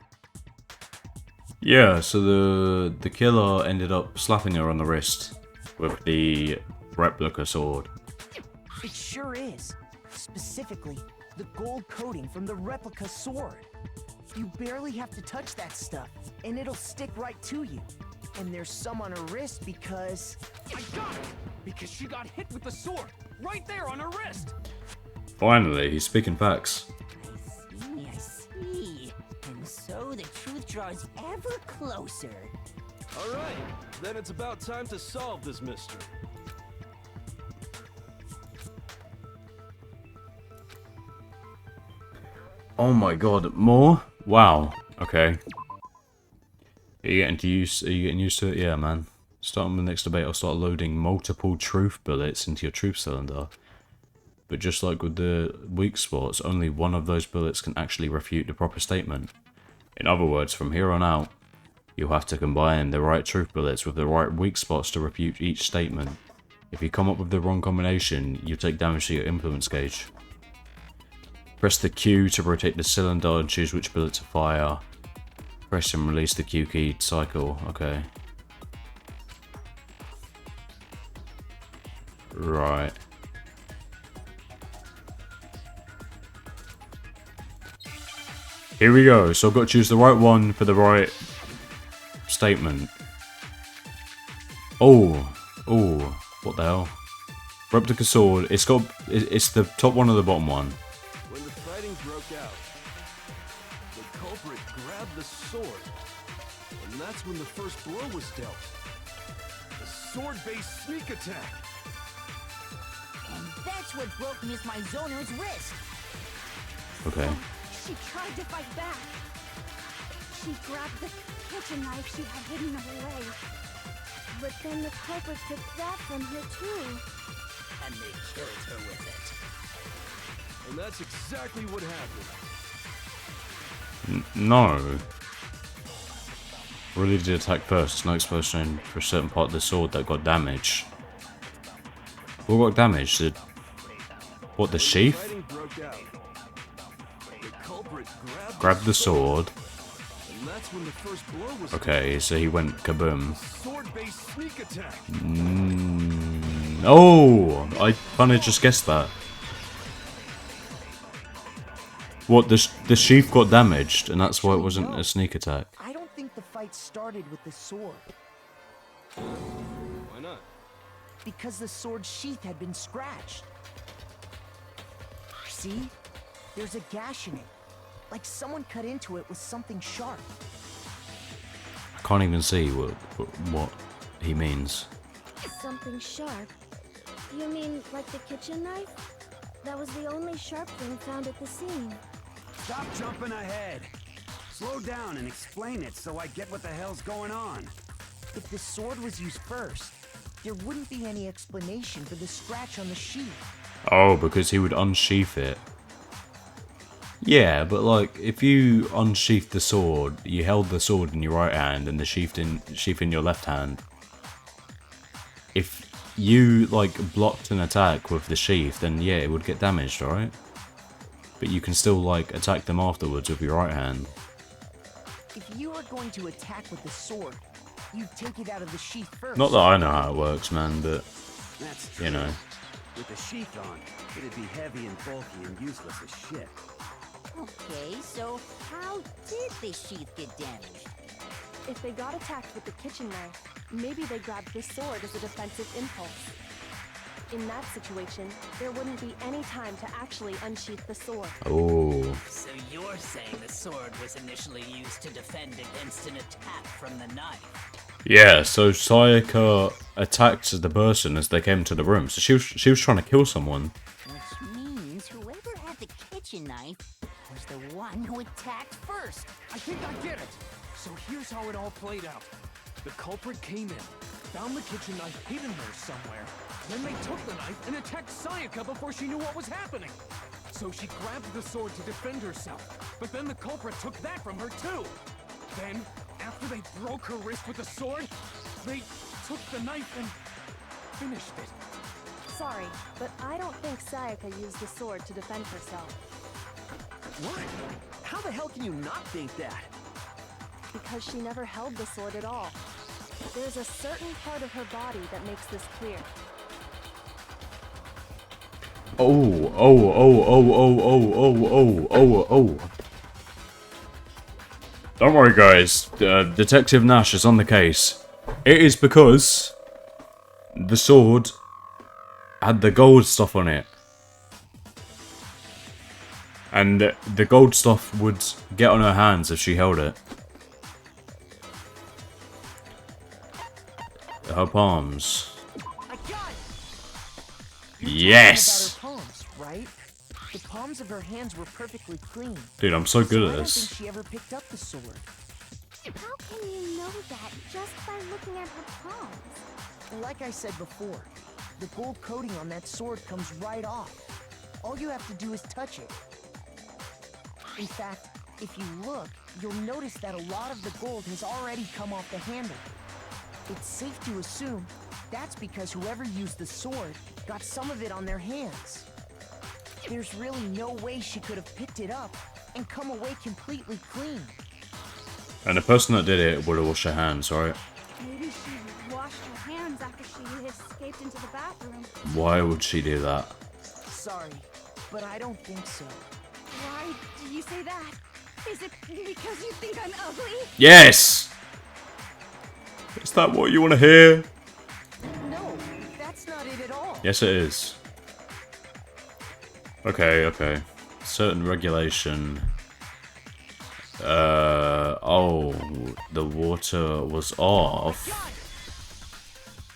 Yeah, so the killer ended up slapping her on the wrist with the replica sword. It sure is. Specifically, the gold coating from the replica sword. You barely have to touch that stuff, and it'll stick right to you. And there's some on her wrist because... I got it! Because she got hit with the sword, right there on her wrist! Finally, he's speaking facts. I see. And so the truth draws ever closer. Alright, then it's about time to solve this mystery. Oh my god, more? Wow. Okay. Are you getting used to it? Yeah, man. Starting the next debate, I'll start loading multiple truth bullets into your truth cylinder. But just like with the weak spots, only one of those bullets can actually refute the proper statement. In other words, from here on out, you'll have to combine the right truth bullets with the right weak spots to refute each statement. If you come up with the wrong combination, you take damage to your influence gauge. Press the Q to rotate the cylinder and choose which bullet to fire. Press and release the Q key to cycle. Okay. Right. Here we go. So I've got to choose the right one for the right statement. Oh, what the hell? Replica sword. It's the top one or the bottom one. When the fighting broke out, the culprit grabbed the sword, and that's when the first blow was dealt. A sword-based sneak attack. And that's what broke Miss Mizono's wrist. Okay. She tried to fight back. She grabbed the kitchen knife she had hidden away. But then the culprit took that from her too. And they killed her with it. And that's exactly what happened. No. Really did attack first. No explosion for a certain part of the sword that got damaged. What got damaged? What, the sheath? Fighting broke out. The culprit Grabbed the sword. and that's when the first blow was Okay, so he went kaboom. sword-based sneak attack. Oh! I kinda just guessed that. What, the sheath got damaged, and that's why it wasn't a sneak attack. I don't think the fight started with the sword. Why not? Because the sword sheath had been scratched. See? There's a gash in it. Like someone cut into it with something sharp. I can't even see what he means. Something sharp? You mean like the kitchen knife? That was the only sharp thing found at the scene. Stop jumping ahead. Slow down and explain it so I get what the hell's going on. If the sword was used first, there wouldn't be any explanation for the scratch on the sheath. Oh, because he would unsheath it. Yeah, but like, if you unsheathed the sword, you held the sword in your right hand and the sheath in your left hand. If you, like, blocked an attack with the sheath, then yeah, it would get damaged, alright? But you can still, like, attack them afterwards with your right hand. If you were going to attack with the sword, you'd take it out of the sheath first. Not that I know how it works, man, but, That's true. you know. With the sheath on, it'd be heavy and bulky and useless as shit. Okay, so how did the sheath get damaged? If they got attacked with the kitchen knife, maybe they grabbed the sword as a defensive impulse. In that situation, there wouldn't be any time to actually unsheath the sword. Oh. So you're saying the sword was initially used to defend against an attack from the knife? Yeah, so Sayaka attacked the person as they came to the room. So she was trying to kill someone. Which means whoever had the kitchen knife was the one who attacked first. I think I get it. So here's how it all played out. The culprit came in, found the kitchen knife hidden there somewhere. Then they took the knife and attacked Sayaka before she knew what was happening. So she grabbed the sword to defend herself. But then the culprit took that from her too. Then, after they broke her wrist with the sword, they took the knife and finished it. Sorry, but I don't think Sayaka used the sword to defend herself. What? How the hell can you not think that? Because she never held the sword at all. There's a certain part of her body that makes this clear. Oh. Don't worry, guys. Detective Nash is on the case. It is because the sword had the gold stuff on it. And the gold stuff would get on her hands if she held it. Her palms. I got it! Yes! About her palms, right? The palms of her hands were perfectly clean. Dude, I'm so good at I don't this. think she ever picked up the sword. How can you know that just by looking at her palms? Like I said before, the gold coating on that sword comes right off. All you have to do is touch it. In fact, if you look, you'll notice that a lot of the gold has already come off the handle. It's safe to assume that's because whoever used the sword got some of it on their hands. There's really no way she could have picked it up and come away completely clean. And the person that did it would have washed their hands, right? Maybe she washed her hands after she escaped into the bathroom. Why would she do that? Sorry, but I don't think so. Why do you say that? Is it because you think I'm ugly? Yes! Is that what you want to hear? No, that's not it at all. Yes, it is. Okay, okay. Certain regulation. Oh, the water was off.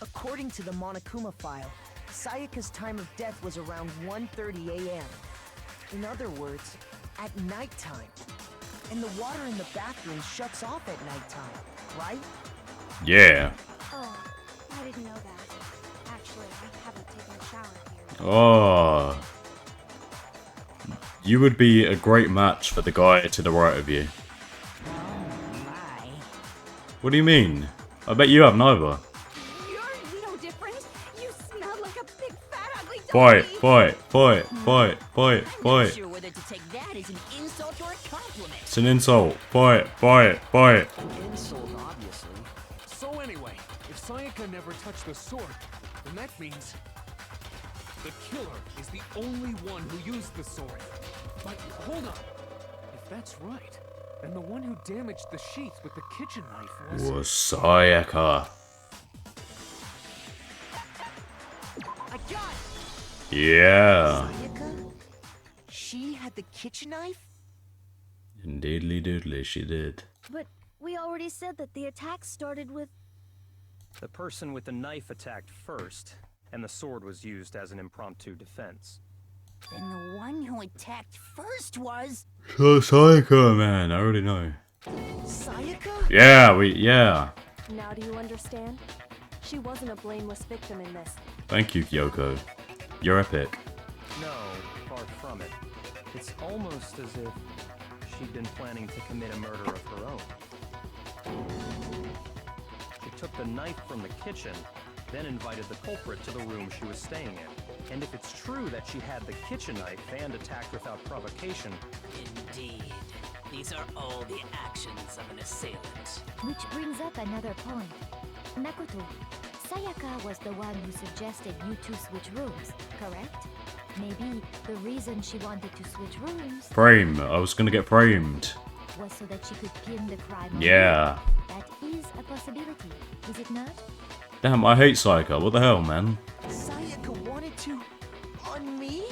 According to the Monokuma file, Sayaka's time of death was around 1:30 a.m. In other words, at nighttime. And the water in the bathroom shuts off at nighttime, right? Yeah. Oh, I didn't know that. Actually, I haven't taken a shower here. Oh. You would be a great match for the guy to the right of you. What do you mean? I bet you have neither. You're no different. You smell like a big fat ugly dog. Fight, fight, fight, fight, fight, I'm not fight. sure whether to take that as an insult or a compliment. It's an insult. Fight, fight, fight. Insult, obviously. So anyway, if Sayaka never touched the sword, then that means the killer is the only one who used the sword. But hold on. If that's right, then the one who damaged the sheath with the kitchen knife Was Sayaka. I got it! Yeah. Sayaka? She had the kitchen knife? Indeedly doodly, she did. But we already said that the attack started with... The person with the knife attacked first, and the sword was used as an impromptu defense. Then the one who attacked first was... Sayaka, man, I already know. Sayaka? Yeah. Now do you understand? She wasn't a blameless victim in this. Thank you, Kyoko. You're epic. No, far from it. It's almost as if she'd been planning to commit a murder of her own. She took the knife from the kitchen, then invited the culprit to the room she was staying in. And if it's true that she had the kitchen knife and attacked without provocation... Indeed. These are all the actions of an assailant. Which brings up another point. Makoto, Sayaka was the one who suggested you two switch rooms, correct? Maybe the reason she wanted to switch rooms Frame. I was gonna get framed. was so that she could pin the crime on Yeah. you. That is a possibility, is it not? Damn, I hate Sayaka. What the hell, man? Sayaka wanted to... on me?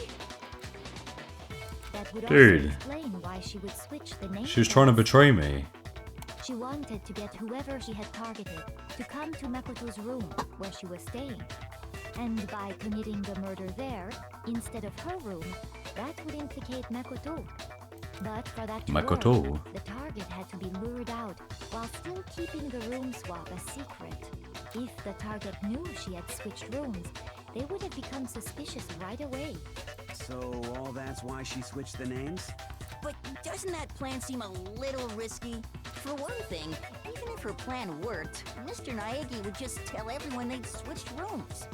That would Dude. also explain why she would switch the name. She was trying to betray me. She wanted to get whoever she had targeted to come to Makoto's room where she was staying. And by committing the murder there, instead of her room, that would implicate Makoto. But for that to Makoto? work, the target had to be lured out while still keeping the room swap a secret. If the target knew she had switched rooms, they would have become suspicious right away. So all that's why she switched the names? But doesn't that plan seem a little risky? For one thing, even if her plan worked, Mr. Naegi would just tell everyone they'd switched rooms.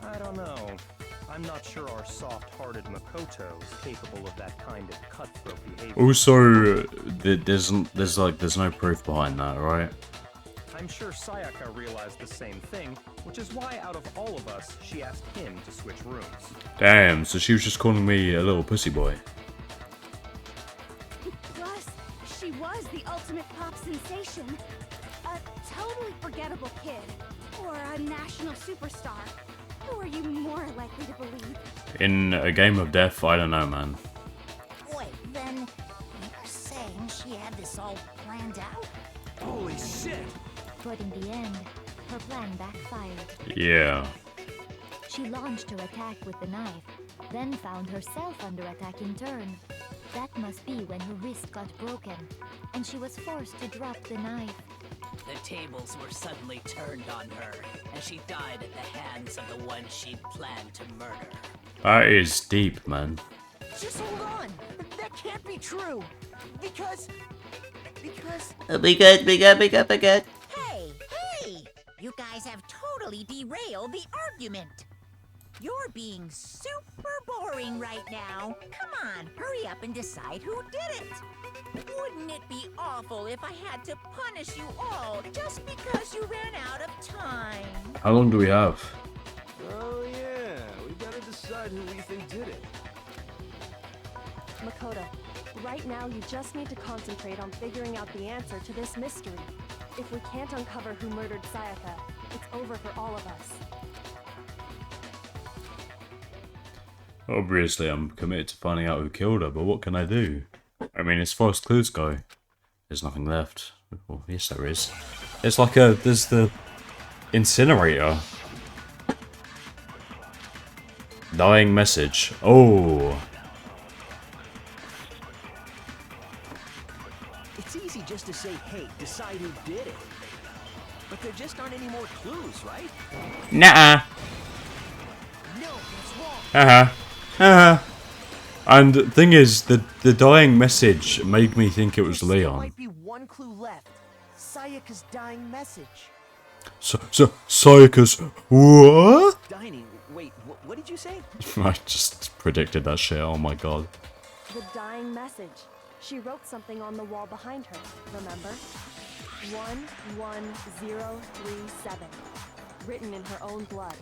I don't know. I'm not sure our soft-hearted Makoto is capable of that kind of cutthroat behavior. Also, there's no proof behind that, right? I'm sure Sayaka realized the same thing, which is why out of all of us, she asked him to switch rooms. Damn, so she was just calling me a little pussy boy. Plus, she was the ultimate pop sensation. A totally forgettable kid. Or a national superstar. Who are you more likely to believe? In a game of death, I don't know, man. Wait, then you're saying she had this all planned out? Holy shit! But in the end, her plan backfired. Yeah. She launched her attack with the knife, then found herself under attack in turn. That must be when her wrist got broken, and she was forced to drop the knife. The tables were suddenly turned on her, and she died at the hands of the one she'd planned to murder. That is deep, man. Just hold on! That can't be true! Because... Hey! You guys have totally derailed the argument. You're being super boring right now. Come on, hurry up and decide who did it. Wouldn't it be awful if I had to punish you all just because you ran out of time? How long do we have? Oh yeah, we gotta decide who we think did it. Makoto, Right now, you just need to concentrate on figuring out the answer to this mystery. If we can't uncover who murdered Sayaka, it's over for all of us. Obviously, I'm committed to finding out who killed her, but what can I do? I mean, as far as clues go, there's nothing left. Well, yes, there is. It's like there's the incinerator. Dying message. Oh. It's easy just to say, hey, decide who did it. But there just aren't any more clues, right? Nuh-uh. No, that's wrong. And the thing is, the dying message made me think it was There still Leon. might be one clue left. Sayaka's dying message. So Sayaka's what? Dining. Wait, what did you say? I just predicted that shit. Oh my god. The dying message. She wrote something on the wall behind her, remember? 11037. Written in her own blood.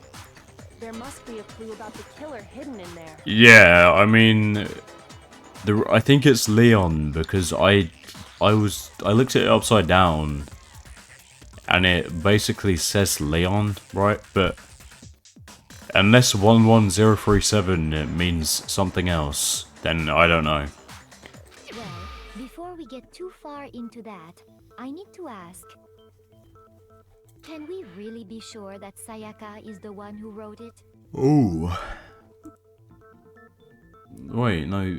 There must be a clue about the killer hidden in there. Yeah, I mean, I think it's Leon because I looked at it upside down, and it basically says Leon, right? But unless 11037 it means something else, then I don't know. Well, before we get too far into that, I need to ask. Can we really be sure that Sayaka is the one who wrote it? Ooh. Wait, no.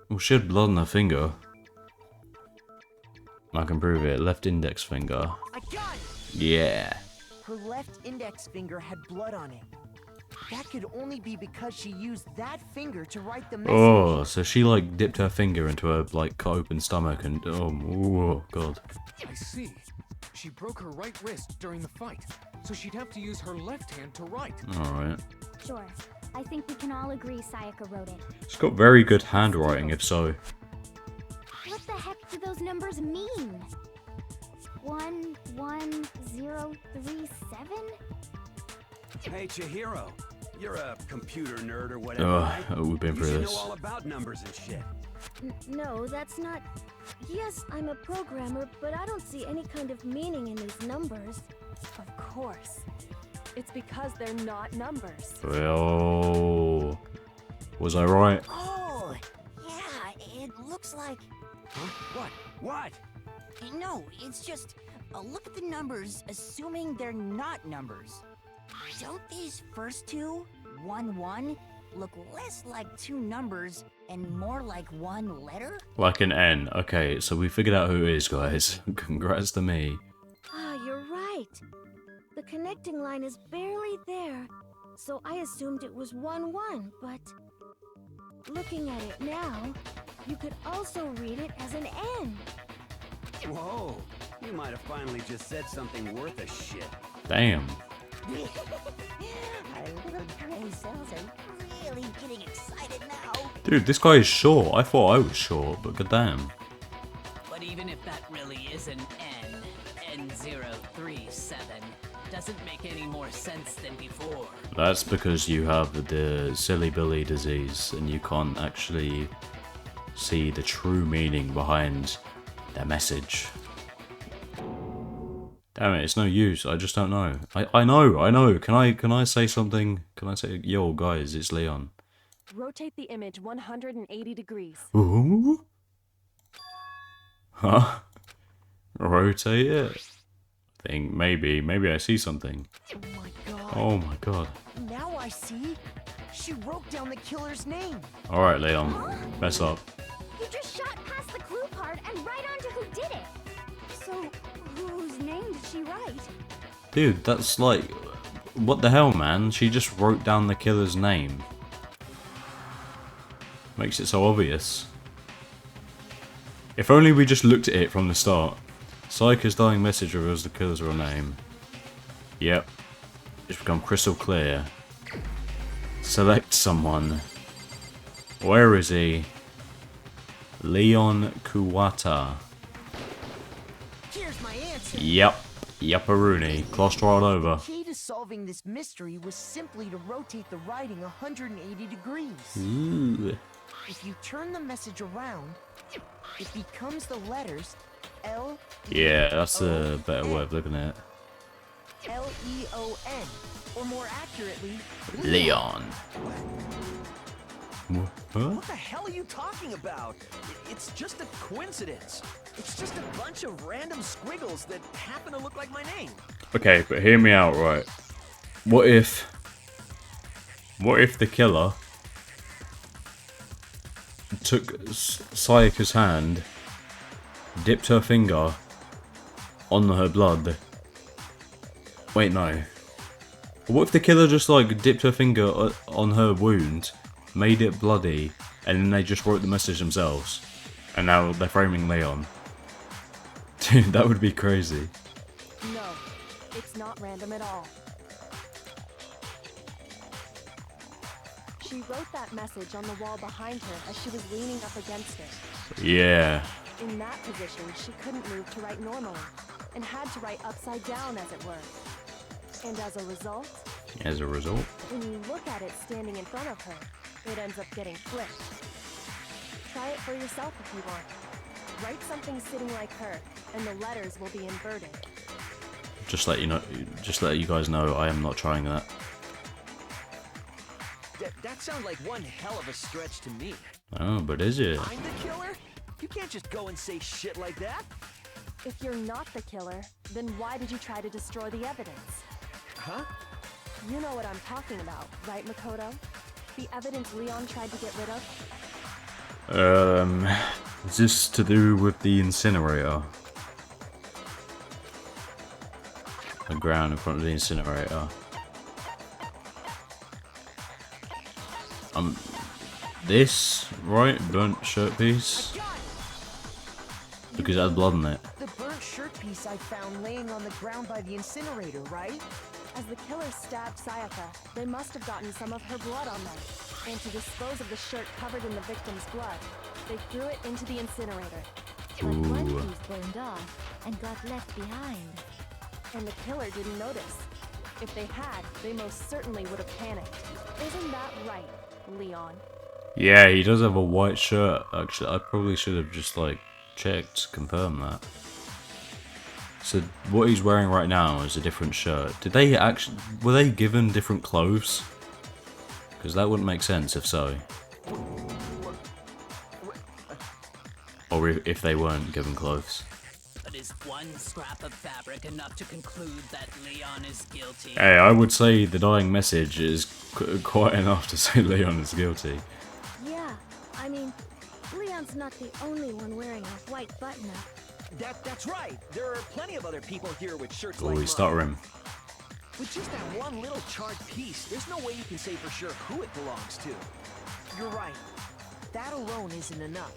Well, she had blood on her finger. I can prove it. Left index finger. I got it! Yeah. Her left index finger had blood on it. That could only be because she used that finger to write the message. Oh, so she like dipped her finger into her like cut open stomach and oh god. I see. She broke her right wrist during the fight, so she'd have to use her left hand to write. Alright. Sure. I think we can all agree Sayaka wrote it. She's got very good handwriting, if so. What the heck do those numbers mean? 11037? Hey, Chihiro. You're a computer nerd or whatever, Ugh, right? we've been through You should this. know all about numbers and shit. No, that's not... Yes, I'm a programmer, but I don't see any kind of meaning in these numbers. Of course. It's because they're not numbers. Well, was I right? Oh, yeah, it looks like... Huh? What? What? No, it's just... look at the numbers, assuming they're not numbers. Don't these first two, 1-1, look less like two numbers and more like one letter? Like an N. Okay, so we figured out who it is, guys. Congrats to me. Ah, you're right. The connecting line is barely there, so I assumed it was 1-1, but... Looking at it now, you could also read it as an N. Whoa. You might have finally just said something worth a shit. Damn. Our little gray cells are really getting excited now. Dude, this guy is short. I thought I was short, but goddamn. But even if that really is an N037, doesn't make any more sense than before. That's because you have the silly Billy disease and you can't actually see the true meaning behind their message. Damn it, it's no use. I just don't know. I know. Can I say something? Can I say, yo guys, it's Leon. Rotate the image 180 degrees. Ooh? Huh? Rotate it? I think maybe I see something. Oh my god. Oh my god. Now I see. She wrote down the killer's name. Alright, Leon. Mess up. You just shot past the clue part and right onto who did it. So, whose name did she write? Dude, that's like... What the hell, man? She just wrote down the killer's name. Makes it so obvious. If only we just looked at it from the start. Sayaka's dying message reveals the killer's real name. Yep. It's become crystal clear. Select someone. Where is he? Leon Kuwata. Here's my answer. Yep. Yep-a-rooney. Glossed right over. The key to solving this mystery was simply to rotate the writing 180 degrees. Ooh. If you turn the message around, it becomes the letters L. Yeah, that's a better way of looking at it. L-E-O-N, or more accurately, Leon. Huh? What the hell are you talking about? It's just a coincidence. It's just a bunch of random squiggles that happen to look like my name. Okay, but hear me out, right? What if the killer took Sayaka's hand, dipped her finger on her blood? Wait, no. What if the killer just like dipped her finger on her wound, made it bloody, and then they just wrote the message themselves? And now they're framing Leon. Dude, that would be crazy. No, it's not random at all. She wrote that message on the wall behind her as she was leaning up against it. Yeah. In that position, she couldn't move to write normally, and had to write upside down, as it were. And as a result, when you look at it standing in front of her, it ends up getting flipped. Try it for yourself if you want. Write something sitting like her, and the letters will be inverted. Just let you guys know, I am not trying that. That sounds like one hell of a stretch to me. Oh, but is it? I'm the killer? You can't just go and say shit like that. If you're not the killer, then why did you try to destroy the evidence? Huh? You know what I'm talking about, right, Makoto? The evidence Leon tried to get rid of? Is this to do with the incinerator? The ground in front of the incinerator. This, right? Burnt shirt piece? Because it has blood on it. The burnt shirt piece I found laying on the ground by the incinerator, right? As the killer stabbed Sayaka, they must have gotten some of her blood on them. And to dispose of the shirt covered in the victim's blood, they threw it into the incinerator. But one piece burned off and got left behind. And the killer didn't notice. If they had, they most certainly would have panicked. Isn't that right, Leon? Yeah, he does have a white shirt. Actually, I probably should have just like checked, confirmed that. So what he's wearing right now is a different shirt. Were they given different clothes? Because that wouldn't make sense if so. Or if they weren't given clothes. But is one scrap of fabric enough to conclude that Leon is guilty? Hey, I would say the dying message is quite enough to say Leon is guilty. Yeah, I mean, Leon's not the only one wearing a white button-up. That's right. There are plenty of other people here with shirts Oh, like we start mine. him. With just that one little charred piece, there's no way you can say for sure who it belongs to. You're right. That alone isn't enough.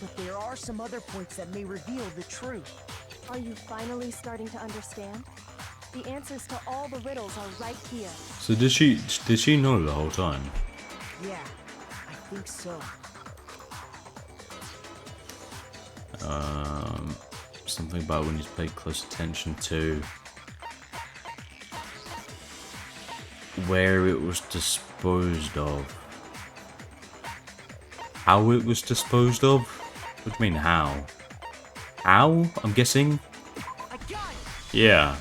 But there are some other points that may reveal the truth. Are you finally starting to understand? The answers to all the riddles are right here. So did she know the whole time? Yeah, I think so. Something about when you pay close attention to where it was disposed of. How it was disposed of? What do you mean how? How? I'm guessing? I got it! Yeah.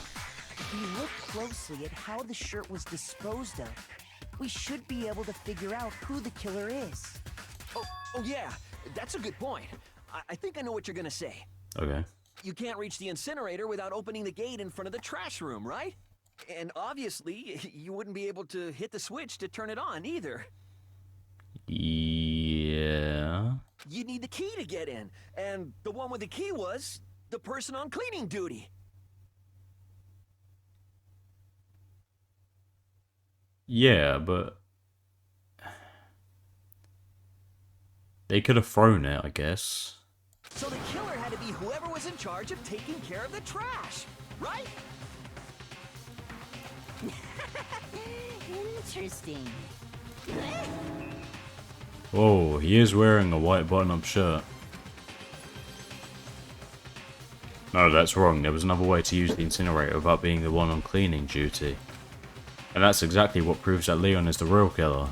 If you look closely at how the shirt was disposed of, we should be able to figure out who the killer is. Oh yeah, that's a good point. I think I know what you're gonna say. Okay. You can't reach the incinerator without opening the gate in front of the trash room, right? And obviously, you wouldn't be able to hit the switch to turn it on either. Yeah. You need the key to get in, and the one with the key was the person on cleaning duty. Yeah, but they could have thrown it, I guess. So the killer had to be whoever was in charge of taking care of the trash, right? Interesting. Oh, he is wearing a white button-up shirt. No, that's wrong. There was another way to use the incinerator without being the one on cleaning duty. And that's exactly what proves that Leon is the real killer.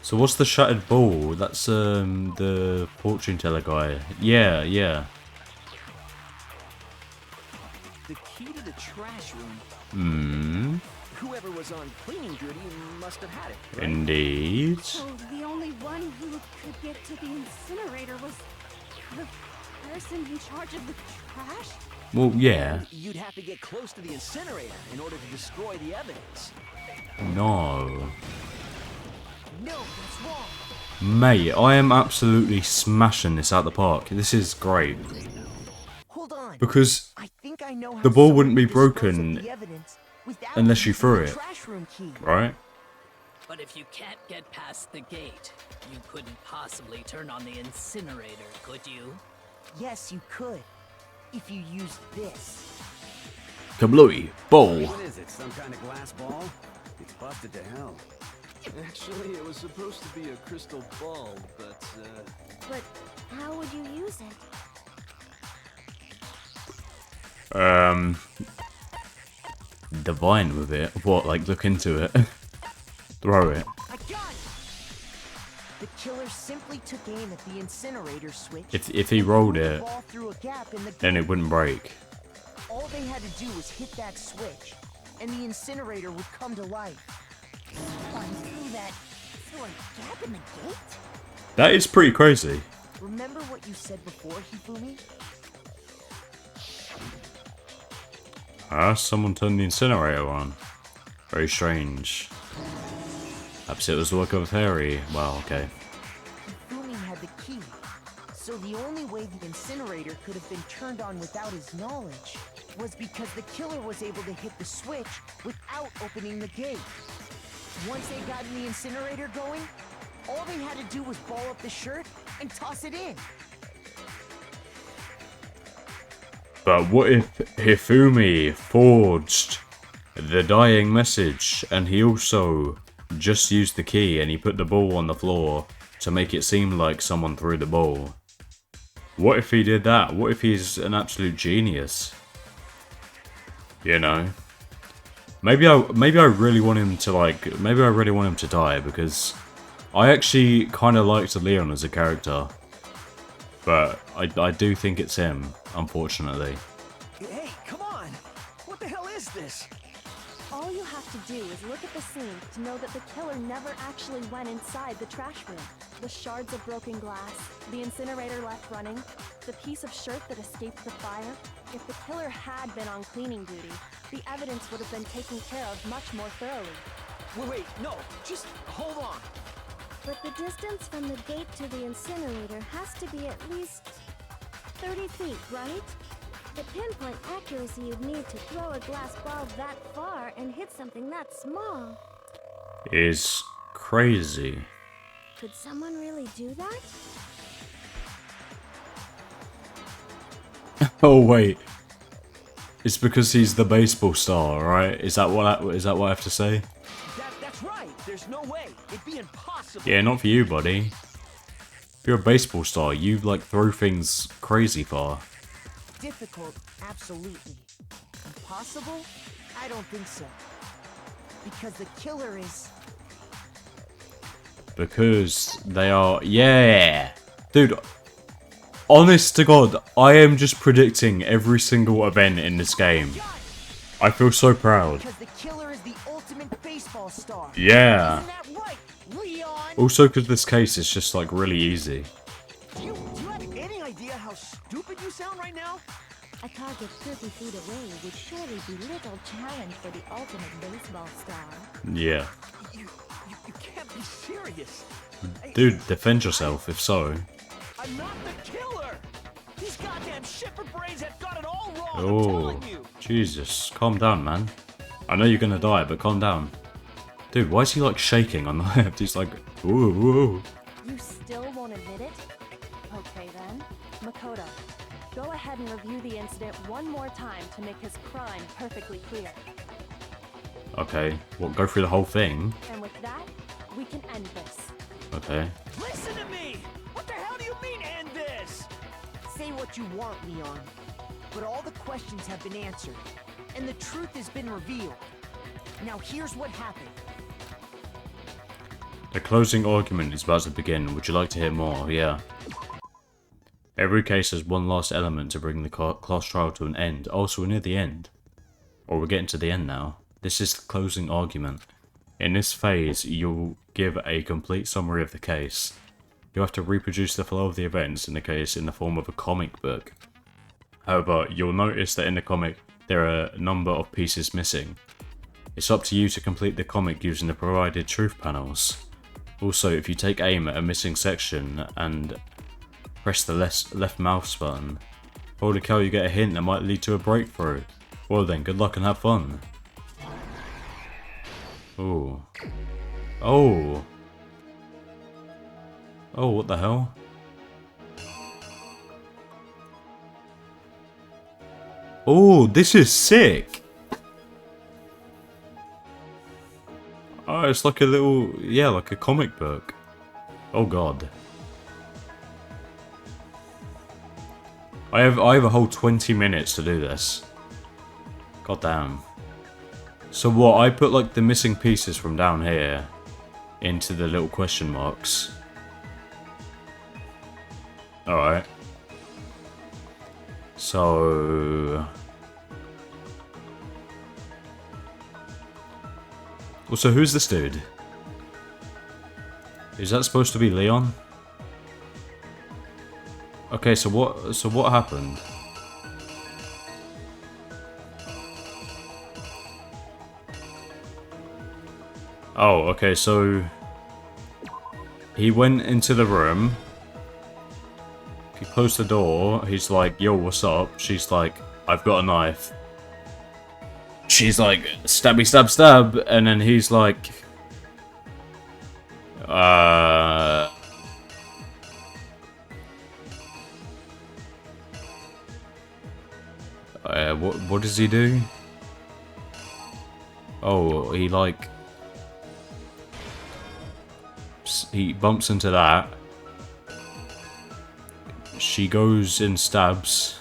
So what's the shattered ball? That's the fortune teller guy. Yeah, yeah. The key to the trash room. Hmm. Whoever was on cleaning duty must have had it. Right? Indeed. So the only one who could get to the incinerator was the person in charge of the trash? Well, yeah. You'd have to get close to the incinerator in order to destroy the evidence. No. No, that's wrong. Mate, I am absolutely smashing this out the park. This is great. Hold on. Because I think I know how the ball someone wouldn't be dispose of broken the evidence without unless you using threw the it. trash room key. Right? But if you can't get past the gate, you couldn't possibly turn on the incinerator, could you? Yes, you could. If you used this. Kablooey. Ball. What is it, some kind of glass ball? It's busted to hell. Actually, it was supposed to be a crystal ball, but, But how would you use it? Divine with it. What, like look into it? Throw it. I got it! The killer simply took aim at the incinerator switch. If he rolled and threw the it, ball through a gap in the then gate. it wouldn't break. All they had to do was hit that switch, and the incinerator would come to life. Someone threw a gap in the gate? That is pretty crazy. Remember what you said before, Hifumi? Someone turned the incinerator on. Very strange. Perhaps it was the work of a fairy. Well, okay. Hifumi had the key, so the only way the incinerator could have been turned on without his knowledge was because the killer was able to hit the switch without opening the gate. Once they got the incinerator going, all they had to do was ball up the shirt and toss it in. But what if Hifumi forged the dying message and he also just used the key and he put the ball on the floor to make it seem like someone threw the ball? What if he did that? What if he's an absolute genius? You know? Maybe I really want him to maybe I really want him to die because I actually kind of liked Leon as a character. But I do think it's him, unfortunately. Hey, come on! What the hell is this? All you have to do is look at the scene to know that the killer never actually went inside the trash room. The shards of broken glass, the incinerator left running, the piece of shirt that escaped the fire. If the killer had been on cleaning duty, the evidence would have been taken care of much more thoroughly. Wait, no, just hold on. But the distance from the gate to the incinerator has to be at least 30 feet, right? The pinpoint accuracy you'd need to throw a glass ball that far and hit something that small. Is crazy. Could someone really do that? Oh wait. It's because he's the baseball star, right? Is that what I have to say? That's right. There's no way. It'd be impossible. Yeah, not for you, buddy. If you're a baseball star, you throw things crazy far. Difficult, absolutely. Impossible? I don't think so. Because the killer is... Because they are... Yeah! Dude, honest to God, I am just predicting every single event in this game. I feel so proud. Because the killer is the ultimate baseball star. Yeah. Isn't that right, Leon? Also, because this case is just really easy. Do you have any idea how stupid you sound right now? A target 30 feet away would surely be little challenge for the ultimate baseball star. Yeah. You can't be serious. Dude, defend yourself, if so. I'm not the killer! These goddamn shipper brains have got it all wrong, I'm Oh, telling you! Jesus. Calm down, man. I know you're gonna die, but calm down. Dude, why is he shaking on the left? He's like, ooh, ooh. You still won't admit it? Okay then. Makoto, go ahead and review the incident one more time to make his crime perfectly clear. Okay, what, go through the whole thing? And with that, we can end this. Okay. Listen to me! What the hell do you mean, end this? Say what you want, Leon. But all the questions have been answered, and the truth has been revealed. Now here's what happened. The closing argument is about to begin. Would you like to hear more? Yeah. Every case has one last element to bring the class trial to an end. Oh, so we're near the end. Or we're getting to the end now. This is the closing argument. In this phase, you'll give a complete summary of the case. You'll have to reproduce the flow of the events in the case in the form of a comic book. However, you'll notice that in the comic, there are a number of pieces missing. It's up to you to complete the comic using the provided truth panels. Also, if you take aim at a missing section and press the left mouse button, holy cow, you get a hint that might lead to a breakthrough. Well then, good luck and have fun. Ooh. Oh. Oh, what the hell? Oh, this is sick! Oh, it's like a little, yeah, like a comic book. Oh god. I have a whole 20 minutes to do this. God damn. So what, I put like the missing pieces from down here into the little question marks. Alright. So... Also, who's this dude? Is that supposed to be Leon? Okay, so what happened? Oh, okay, so he went into the room. He closed the door. He's like, yo, what's up? She's like, I've got a knife. She's like, stabby stab stab. And then he's like, what does he do? Oh, he like... He bumps into that. She goes and stabs.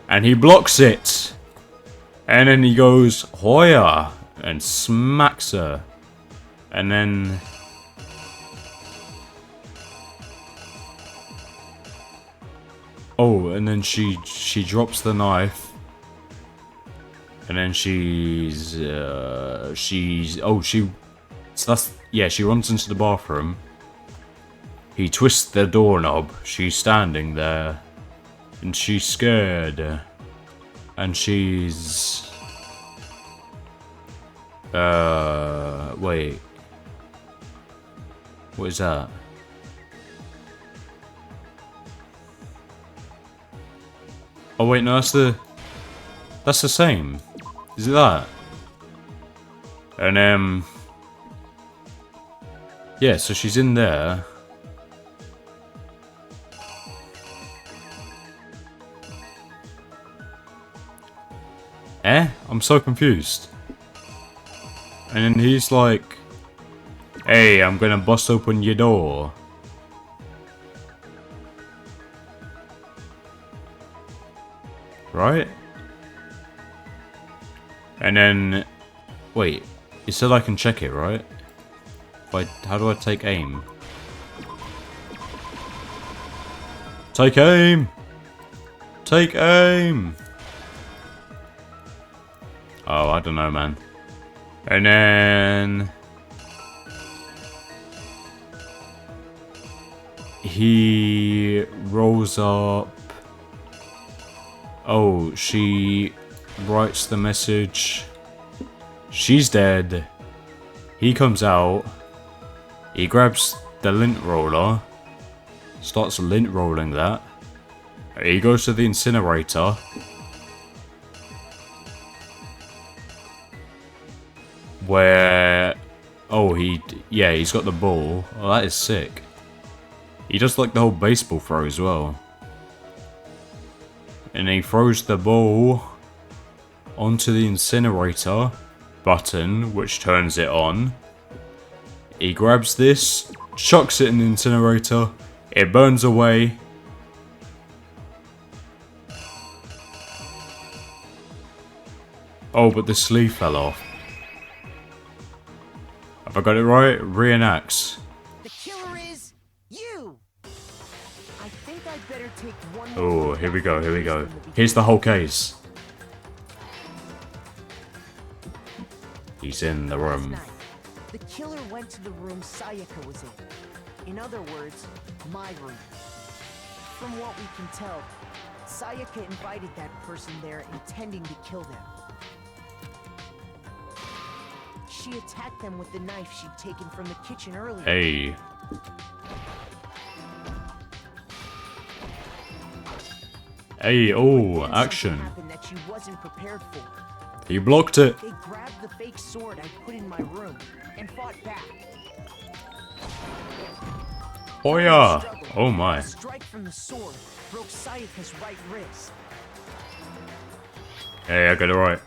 And he blocks it! And then he goes, Hoya! And smacks her. And then... Oh, and then she drops the knife. And then so that's, yeah, she runs into the bathroom. He twists the doorknob. She's standing there. And she's scared. And she's... wait. What is that? Oh wait, no, that's the same. Is it that? And yeah, so she's in there. I'm so confused. And then he's like, hey, I'm gonna bust open your door. Right? And then, wait, it said I can check it, right? How do I take aim? Take aim! Take aim! Oh, I don't know, man. And then... he rolls up... Oh, she writes the message. She's dead. He comes out. He grabs the lint roller. Starts lint rolling that. He goes to the incinerator. Where... Oh, he's got the ball. Oh, that is sick. He does like the whole baseball throw as well. And he throws the ball onto the incinerator button, which turns it on. He grabs this, chucks it in the incinerator, it burns away. Oh, but the sleeve fell off. Have I got it right? Reenacts. The killer is you. I think I'd better take one more Oh, look here we at go, the here we news go. from the Here's the beginning. whole case. He's in the Last room. night, the killer went to the room Sayaka was in. In other words, my room. From what we can tell, Sayaka invited that person there intending to kill them. She attacked them with the knife she'd taken from the kitchen earlier. Hey. Hey, oh, Then something action. happened that she wasn't prepared for. He blocked it. They grabbed the fake sword I put in my room and fought back. Oh yeah. Struggled. Oh my. A strike from the sword broke Sayaka's right wrist. Hey, I got it right.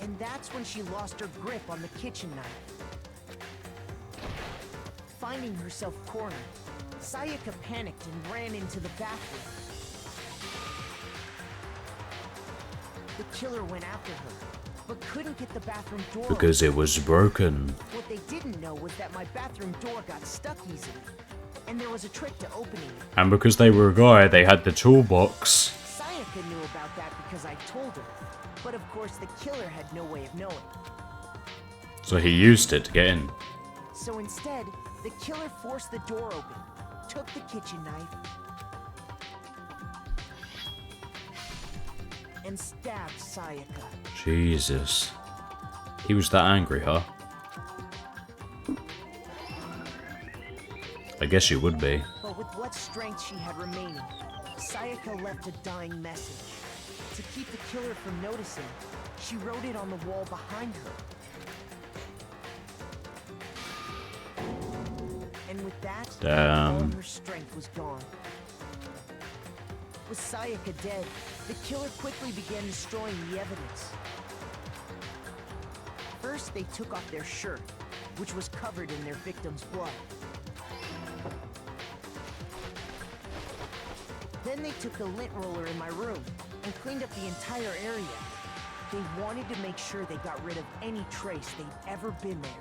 And that's when she lost her grip on the kitchen knife. Finding herself cornered, Sayaka panicked and ran into the bathroom. The killer went after her, but couldn't get the bathroom door Because it was broken. open. What they didn't know was that my bathroom door got stuck easily, and there was a trick to opening it. And because they were a guy, they had the toolbox. Sayaka knew about that because I told her, but of course the killer had no way of knowing. So he used it to get in. So instead, the killer forced the door open, took the kitchen knife, and stabbed Sayaka. Jesus. He was that angry, huh? I guess you would be. But with what strength she had remaining, Sayaka left a dying message. To keep the killer from noticing, she wrote it on the wall behind her. And with that, Damn. all her strength was gone. With Sayaka dead, the killer quickly began destroying the evidence. First, they took off their shirt, which was covered in their victim's blood. Then they took the lint roller in my room and cleaned up the entire area. They wanted to make sure they got rid of any trace they'd ever been there.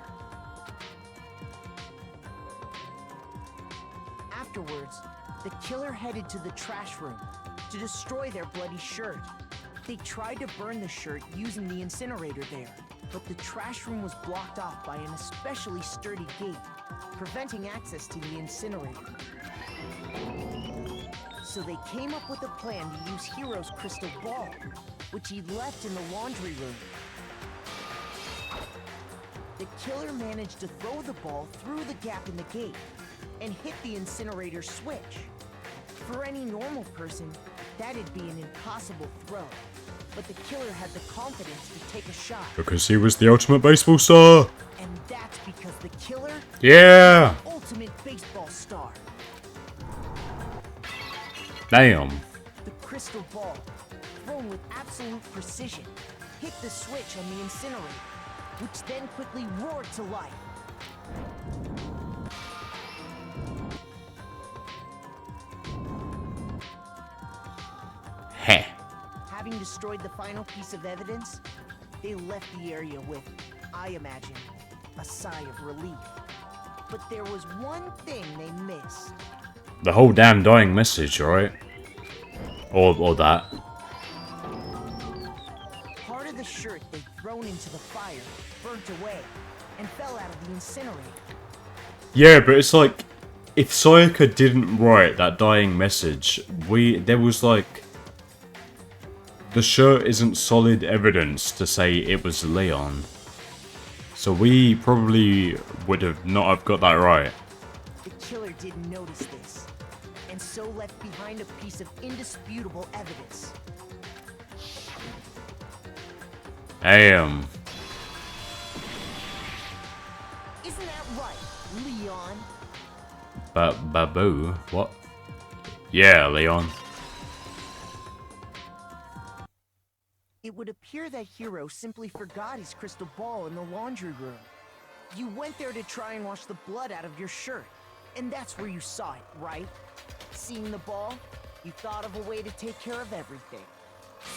Afterwards, the killer headed to the trash room to destroy their bloody shirt. They tried to burn the shirt using the incinerator there, but the trash room was blocked off by an especially sturdy gate, preventing access to the incinerator. So they came up with a plan to use Hiro's crystal ball, which he'd left in the laundry room. The killer managed to throw the ball through the gap in the gate and hit the incinerator switch. For any normal person, that'd be an impossible throw, but the killer had the confidence to take a shot. Because he was the ultimate baseball star. And that's because the killer Yeah. is the ultimate baseball star. Damn. The crystal ball, thrown with absolute precision, hit the switch on the incinerator, which then quickly roared to life. Heh. Having destroyed the final piece of evidence, they left the area with, I imagine, a sigh of relief. But there was one thing they missed. The whole damn dying message, right? Or that. Part of the shirt they'd thrown into the fire burnt away and fell out of the incinerator. Yeah, but it's like, if Sayaka didn't write that dying message, there was like, the shirt isn't solid evidence to say it was Leon. So we probably would have not have got that right. The killer didn't notice this, and so left behind a piece of indisputable evidence. Damn. Isn't that right, Leon? Babu? What? Yeah, Leon. It would appear that Hiro simply forgot his crystal ball in the laundry room. You went there to try and wash the blood out of your shirt, and that's where you saw it, right? Seeing the ball, you thought of a way to take care of everything.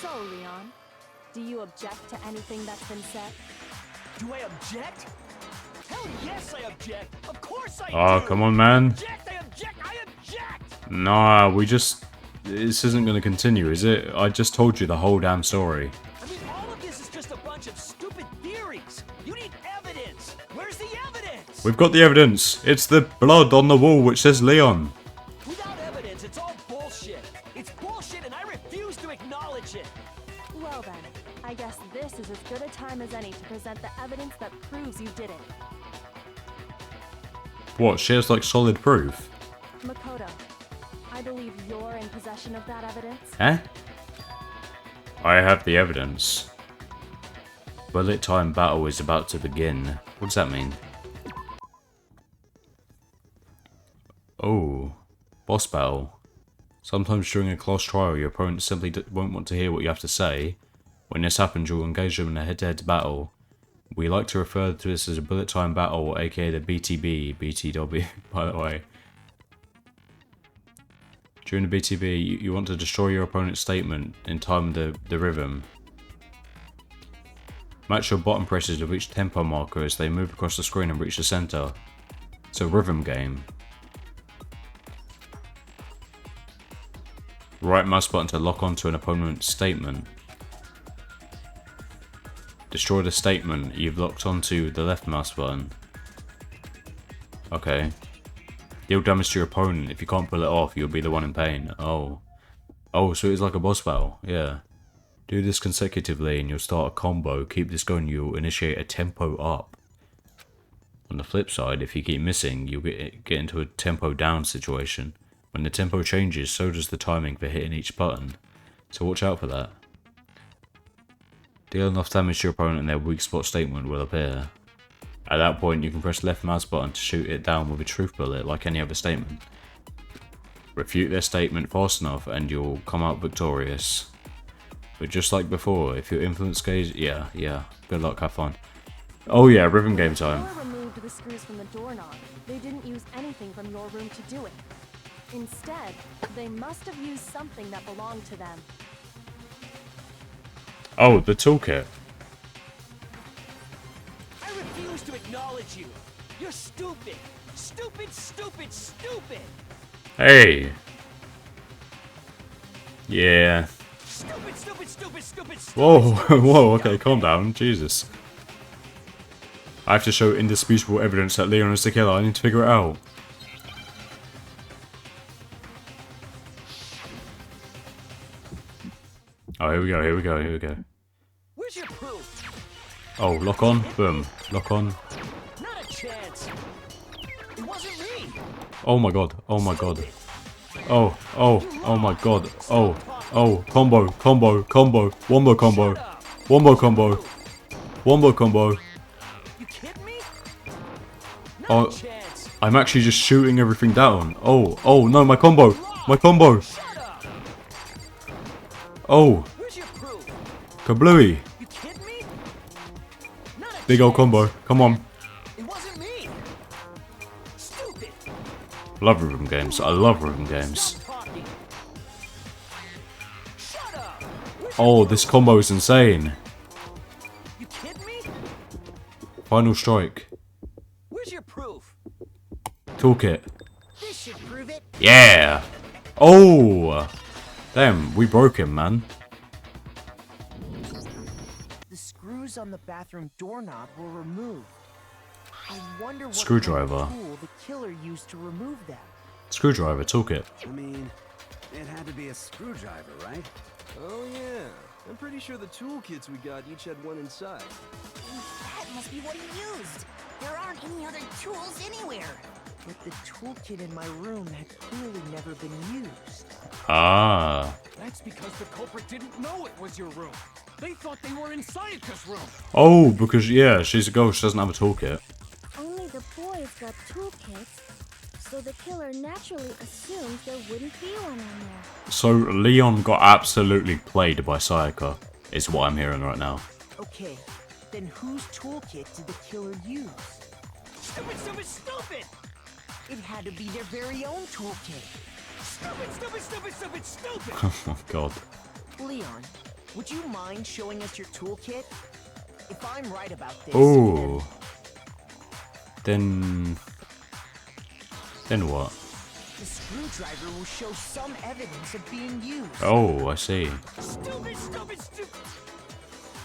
So, Leon, do you object to anything that's been said? Do I object? Hell yes, I object. Of course I Oh, do. come on, man. Object, I object, I object. Nah, this isn't going to continue, is it? I just told you the whole damn story. I mean, all of this is just a bunch of stupid theories. You need evidence. Where's the evidence? We've got the evidence. It's the blood on the wall which says Leon. Without evidence, it's all bullshit. It's bullshit and I refuse to acknowledge it. Well then, I guess this is as good a time as any to present the evidence that proves you did it. What, she has like solid proof? Makoto, I believe you're in possession of that evidence. Eh? I have the evidence. Bullet time battle is about to begin. What does that mean? Oh, boss battle. Sometimes during a close trial, your opponent simply won't want to hear what you have to say. When this happens, you'll engage them in a head-to-head battle. We like to refer to this as a bullet time battle, aka the BTW, by the way. During the BTB, you want to destroy your opponent's statement in time with the rhythm. Match your button presses with each tempo marker as they move across the screen and reach the center. It's a rhythm game. Right mouse button to lock onto an opponent's statement. Destroy the statement you've locked onto the left mouse button. Okay. Deal damage to your opponent. If you can't pull it off, you'll be the one in pain. Oh. Oh, so it's like a boss battle. Yeah. Do this consecutively and you'll start a combo. Keep this going, you'll initiate a tempo up. On the flip side, if you keep missing, you'll get into a tempo down situation. When the tempo changes, so does the timing for hitting each button. So watch out for that. Deal enough damage to your opponent and their weak spot statement will appear. At that point, you can press left mouse button to shoot it down with a truth bullet like any other statement. Refute their statement fast enough and you'll come out victorious. But just like before, if your influence gauge... Yeah, good luck, have fun. Oh yeah, rhythm game time. When Thor removed the screws from the doorknob, they didn't use anything from your room to do it. Instead, they must have used something that belonged to them. Oh, the toolkit. I refuse to acknowledge you. You're stupid. Stupid, stupid, stupid. Hey. Yeah. Stupid, stupid, stupid, stupid, stupid. Whoa, whoa, okay, calm down. Jesus. I have to show indisputable evidence that Leon is the killer. I need to figure it out. Oh, here we go, here we go, here we go. Where's your proof? Oh, lock on, boom, lock on. Not a chance. It wasn't me. Oh my god, oh my god. Oh, oh my god. Oh, combo, combo, combo, wombo combo, wombo combo, wombo combo. You kidding me? Oh, I'm actually just shooting everything down. Oh no, my combo, my combo. Oh, kablooey. Big old combo, come on. It wasn't me. Stupid. Love rhythm games, I love rhythm games. Oh, this combo is insane. You kidding me? Final strike. Where's your proof? Toolkit. This should prove it. Yeah. Oh. Damn, we broke him, man. The screws on the bathroom doorknob were removed. I wonder what Screwdriver. kind of tool the killer used to remove them. Screwdriver, toolkit. I mean, it had to be a screwdriver, right? Oh yeah, I'm pretty sure the toolkits we got each had one inside. That must be what he used. There aren't any other tools anywhere. But the toolkit in my room had clearly never been used. Ah. That's because the culprit didn't know it was your room. They thought they were inside this room. Oh, because, yeah, she's a girl, she doesn't have a toolkit. Only the boys got toolkits, so the killer naturally assumed there wouldn't be one in there. So, Leon got absolutely played by Sayaka, is what I'm hearing right now. Okay, then whose toolkit did the killer use? Stupid, stupid, stupid. It had to be their very own toolkit. Stupid, stupid, stupid, stupid, stupid. Oh my god. Leon, would you mind showing us your toolkit? If I'm right about this... Ooh. Then what? The screwdriver will show some evidence of being used. Oh, I see. Stupid, stupid, stupid.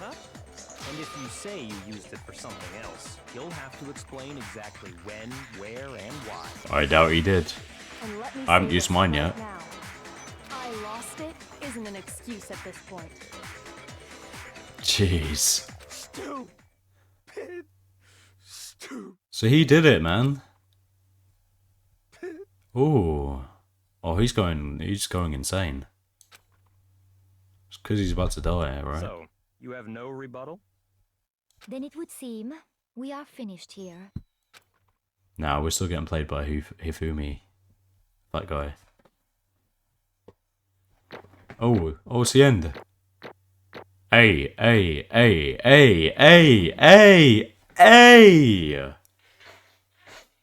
Huh? And if you say you used it for something else, you'll have to explain exactly when, where, and why. I doubt he did. And let me I haven't say used this mine right yet. now. I lost it isn't an excuse at this point. Jeez. Stupid. Stupid. So he did it, man. Ooh. Oh, he's going insane. It's because he's about to die, right? So, you have no rebuttal? Then it would seem we are finished here. Nah, we're still getting played by Hifumi. That guy. Oh, it's the end. Hey.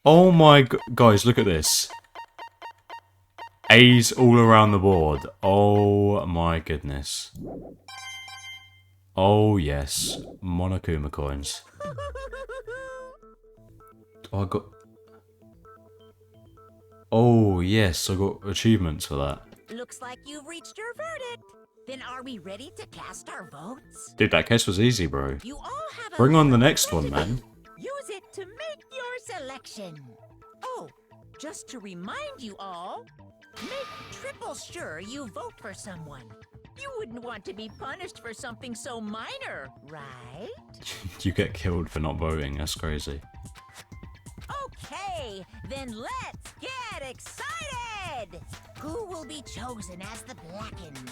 Oh my guys, look at this. A's all around the board. Oh my goodness. Oh yes, Monokuma coins. Oh, I got... Oh yes, I got achievements for that. Looks like you've reached your verdict. Then are we ready to cast our votes? Dude, that case was easy, bro. You all have a Bring on the ballot next one, man. Use it to make your selection. Oh, just to remind you all, make triple sure you vote for someone. You wouldn't want to be punished for something so minor, right? You get killed for not voting, that's crazy. Okay, then let's get excited! Who will be chosen as the Blackened?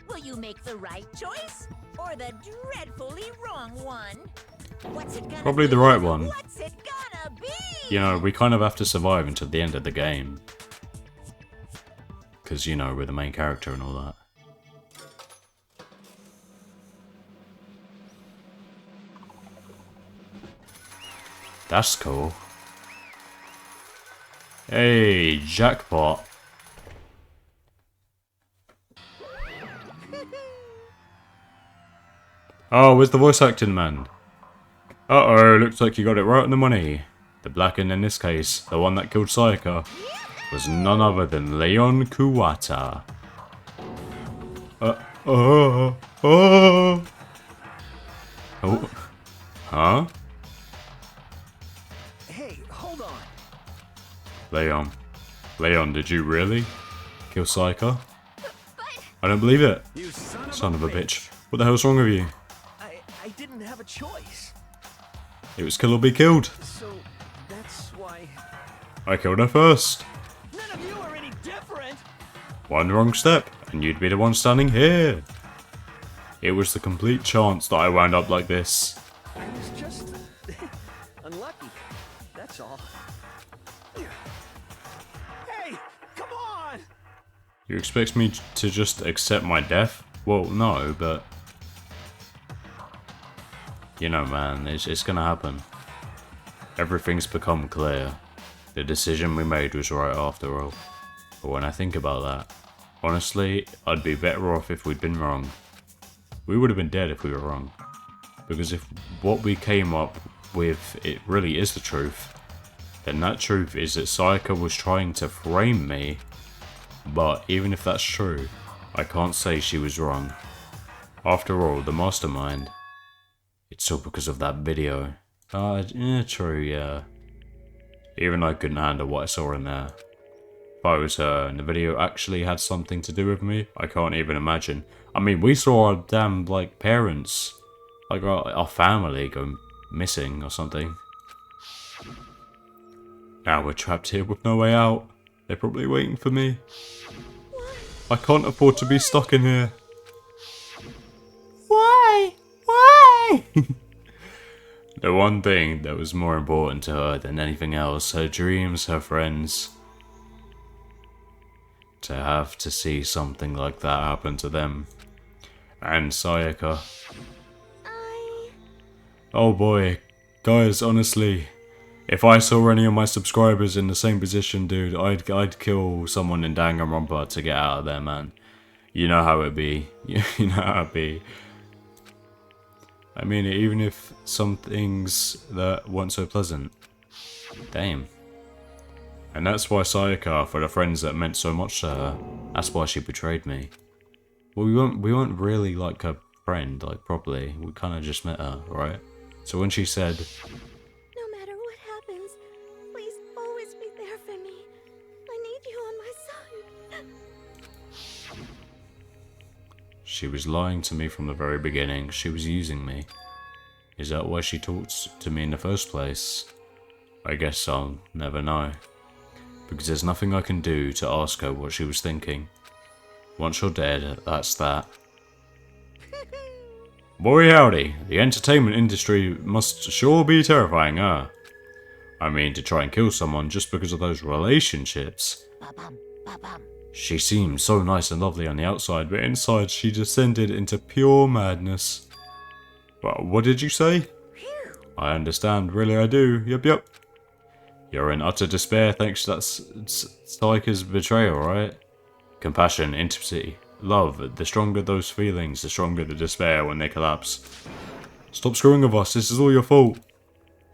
Will you make the right choice or the dreadfully wrong one? What's it gonna Probably be? the right one. What's it gonna be? You know, we kind of have to survive until the end of the game. Because, you know, we're the main character and all that. That's cool. Hey, jackpot. Oh, where's the voice acting man? Uh-oh, looks like you got it right on the money. The Blackened in this case, the one that killed Sayaka, was none other than Leon Kuwata. Oh. Huh? Hey, hold on. Leon, did you really kill Sayaka? I don't believe it. You Son of a bitch. What the hell's wrong with you? I didn't have a choice. It was kill or be killed. So that's why. I killed her first. None of you are any different. One wrong step, and you'd be the one standing here. It was the complete chance that I wound up like this. I was just unlucky. That's all. Hey, come on! You expect me to just accept my death? Well, no, but... You know, man, it's gonna happen. Everything's become clear. The decision we made was right after all. But when I think about that, honestly, I'd be better off if we'd been wrong. We would have been dead if we were wrong. Because if what we came up with, it really is the truth, then that truth is that Sayaka was trying to frame me. But even if that's true, I can't say she was wrong. After all, the mastermind, it's all because of that video. Yeah, true, yeah. Even I couldn't handle what I saw in there. If I was her and the video actually had something to do with me, I can't even imagine. I mean, we saw our damn, like, parents, like our family go missing or something. Now we're trapped here with no way out. They're probably waiting for me. I can't afford to be stuck in here. Why? The one thing that was more important to her than anything else, her dreams, her friends. To have to see something like that happen to them. And Sayaka. Oh boy. Guys, honestly, if I saw any of my subscribers in the same position, dude, I'd kill someone in Danganronpa to get out of there, man. You know how it be. You know how it be. I mean, even if some things that weren't so pleasant. Damn. And that's why Sayaka, for the friends that meant so much to her, that's why she betrayed me. Well, we weren't really like a friend, like properly. We kind of just met her, right? So when she said, No matter what happens, please always be there for me. I need you on my side. she was lying to me from the very beginning, she was using me. Is that why she talked to me in the first place? I guess I'll never know. Because there's nothing I can do to ask her what she was thinking. Once you're dead, that's that. Boy howdy, the entertainment industry must sure be terrifying, huh? I mean, to try and kill someone just because of those relationships. She seemed so nice and lovely on the outside, but inside she descended into pure madness. Well, what did you say? I understand, really I do, yep. You're in utter despair thanks to that Sayaka's betrayal, right? Compassion, intimacy, love, the stronger those feelings, the stronger the despair when they collapse. Stop screwing with us, this is all your fault.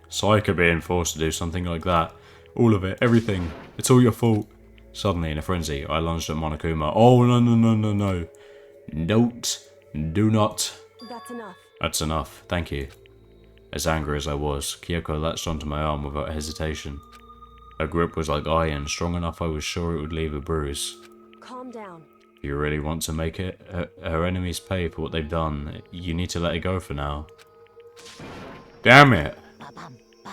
Sayaka being forced to do something like that. All of it, everything, it's all your fault. Suddenly, in a frenzy, I lunged at Monokuma. Oh, no. Do not. That's enough. That's enough, thank you. As angry as I was, Kyoko latched onto my arm without hesitation. Her grip was like iron, strong enough I was sure it would leave a bruise. Calm down. If you really want to make it her enemies pay for what they've done, you need to let it go for now. Damn it!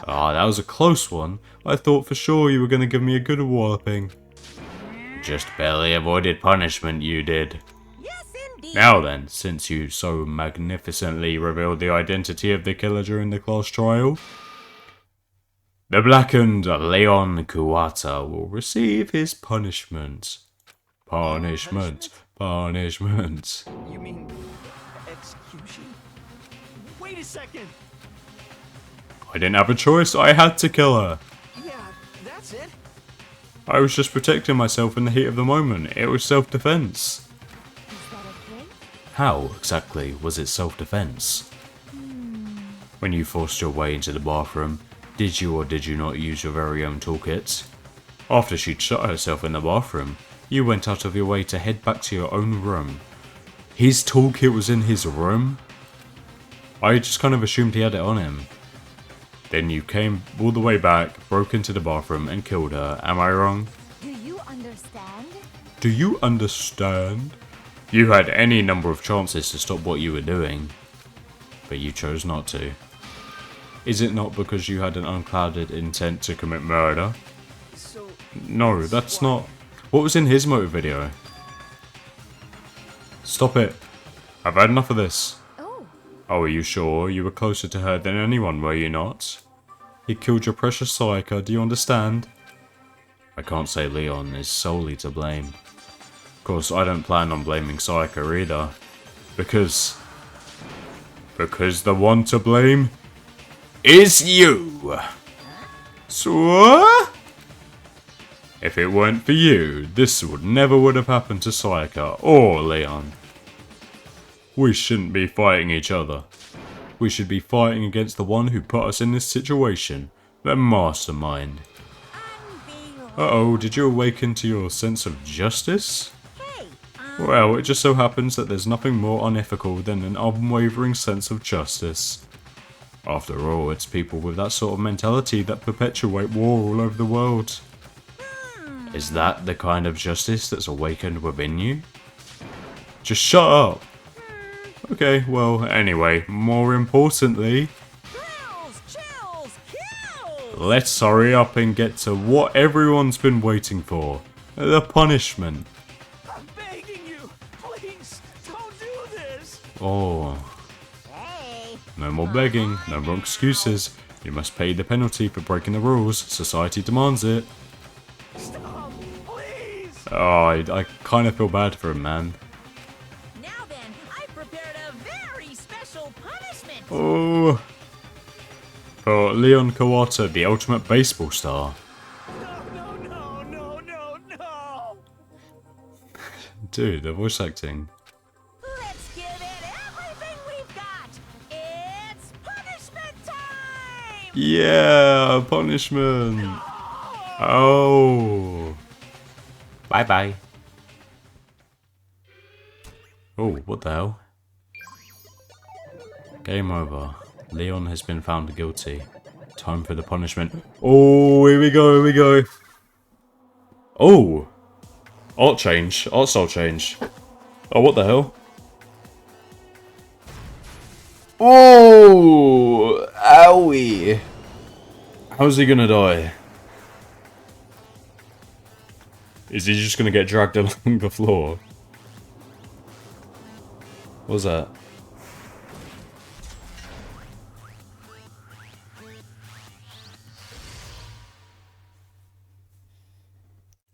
Ah, that was a close one. I thought for sure you were going to give me a good walloping. Just barely avoided punishment, you did. Now then, since you so magnificently revealed the identity of the killer during the class trial, the blackened Leon Kuwata will receive his punishment. Punishment. You mean execution? Wait a second! I didn't have a choice, I had to kill her. Yeah, that's it. I was just protecting myself in the heat of the moment. It was self-defense. How, exactly, was it self-defense? When you forced your way into the bathroom, did you or did you not use your very own toolkit? After she'd shut herself in the bathroom, you went out of your way to head back to your own room. His toolkit was in his room? I just kind of assumed he had it on him. Then you came all the way back, broke into the bathroom and killed her, am I wrong? Do you understand? Do you understand? You had any number of chances to stop what you were doing, but you chose not to. Is it not because you had an unclouded intent to commit murder? No, that's not. What was in his motive video? Stop it. I've had enough of this. Oh, are you sure? You were closer to her than anyone, were you not? He killed your precious Sayaka, do you understand? I can't say Leon is solely to blame. Of course, I don't plan on blaming Sayaka either. Because the one to blame is you! So? If it weren't for you, this never would have happened to Sayaka or Leon. We shouldn't be fighting each other. We should be fighting against the one who put us in this situation, the mastermind. Uh-oh, did you awaken to your sense of justice? Well, it just so happens that there's nothing more unethical than an unwavering sense of justice. After all, it's people with that sort of mentality that perpetuate war all over the world. Is that the kind of justice that's awakened within you? Just shut up! Okay, well, anyway, more importantly, let's hurry up and get to what everyone's been waiting for. The punishment. Oh. No more begging, no more excuses. You must pay the penalty for breaking the rules. Society demands it. Stop, please! Oh, I kind of feel bad for him, man. Now then, I've prepared a very special punishment. Oh. For Leon Kawata, the ultimate baseball star. No. Dude, the voice acting. Let's give it everything we've got. It's punishment time! Yeah, punishment. Oh. Bye-bye. Oh, what the hell? Game over. Leon has been found guilty. Time for the punishment. Oh, here we go, here we go. Oh. Art change. Art style change. Oh, what the hell? Oh! Owie! How's he gonna die? Is he just gonna get dragged along the floor? What was that?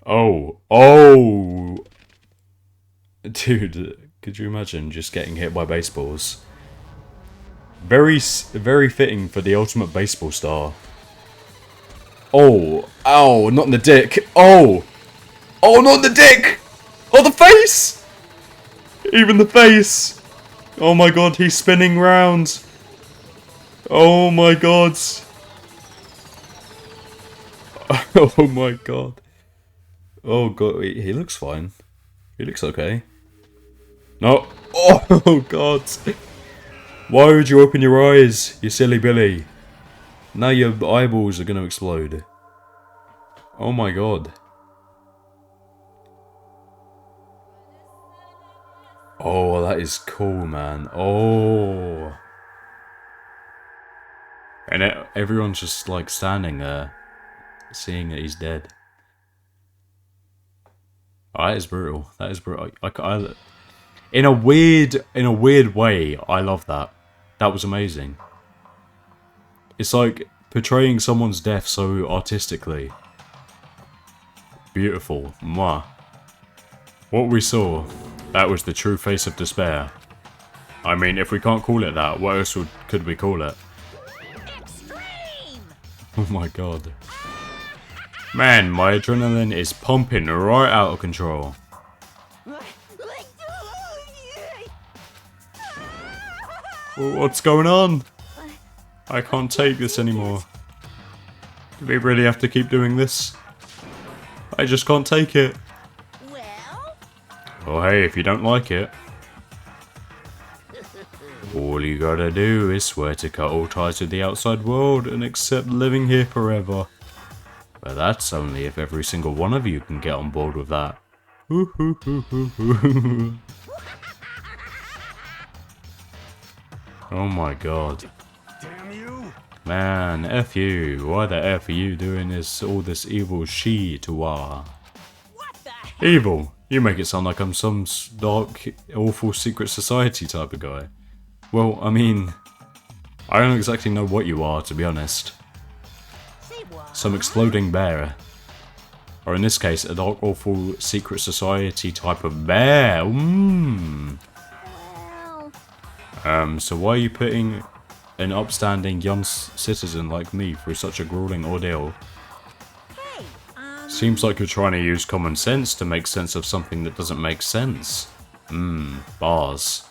Oh. Oh! Dude, could you imagine just getting hit by baseballs? Very fitting for the ultimate baseball star. Oh. Ow, not in the dick. Oh! Oh, not in the dick! Oh, the face! Even the face! Oh my god, he's spinning round. Oh my god. Oh my god. Oh god, he looks fine. He looks okay. No. Oh god. Why would you open your eyes, you silly Billy? Now your eyeballs are gonna explode. Oh my god. Oh, that is cool, man. Oh. And everyone's just like standing there, seeing that he's dead. Oh, that is brutal. That is brutal. In a weird way, I love that. That was amazing. It's like portraying someone's death so artistically. Beautiful. Mwah. What we saw, that was the true face of despair. I mean, if we can't call it that, what else could we call it? Extreme! Oh my god. Man, my adrenaline is pumping right out of control. What's going on? I can't take this anymore. Do we really have to keep doing this? I just can't take it. Well? Oh hey, if you don't like it, all you gotta do is swear to cut all ties with the outside world and accept living here forever. But that's only if every single one of you can get on board with that. Oh my god. Damn you! Man, F you. Why the F are you doing all this evil shit? What the heck? Evil? You make it sound like I'm some dark, awful secret society type of guy. Well, I mean, I don't exactly know what you are, to be honest. Say what? Some exploding bear. Or in this case, a dark, awful secret society type of bear. So why are you putting an upstanding young citizen like me through such a grueling ordeal? Hey, Seems like you're trying to use common sense to make sense of something that doesn't make sense. Bars.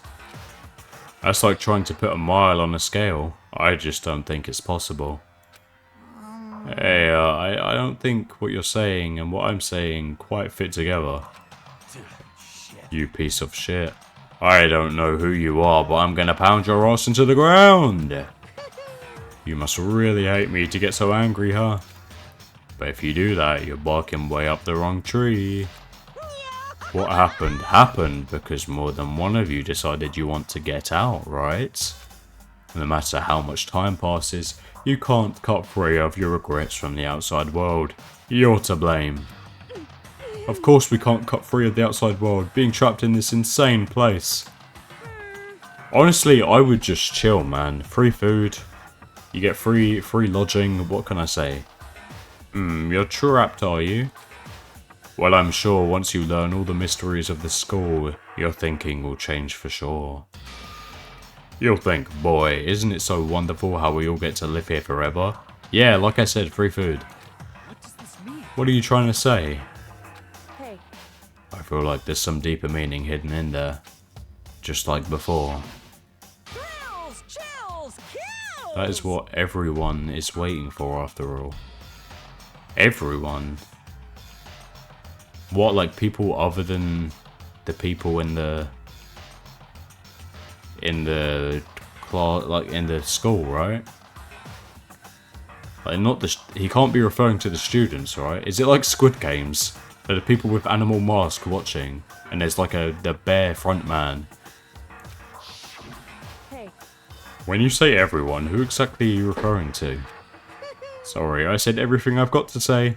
That's like trying to put a mile on a scale. I just don't think it's possible. Hey, I don't think what you're saying and what I'm saying quite fit together. You piece of shit. I don't know who you are, but I'm gonna pound your ass into the ground. You must really hate me to get so angry, huh? But if you do that, you're barking way up the wrong tree. What happened because more than one of you decided you want to get out, right? No matter how much time passes, you can't cut free of your regrets from the outside world. You're to blame. Of course we can't cut free of the outside world, being trapped in this insane place. Honestly, I would just chill, man. Free food. You get free lodging, what can I say? You're trapped, are you? Well, I'm sure once you learn all the mysteries of the school, your thinking will change for sure. You'll think, boy, isn't it so wonderful how we all get to live here forever? Yeah, like I said, free food. What does this mean? What are you trying to say? Hey, I feel like there's some deeper meaning hidden in there. Just like before. Thrills, chills, kills! That is what everyone is waiting for after all. Everyone. What, like people other than the people in the class, like in the school, right? Like not the, he can't be referring to the students, right? Is it like Squid Games? There are people with animal masks watching, and there's like the bear front man. Hey. When you say everyone, who exactly are you referring to? Sorry, I said everything I've got to say.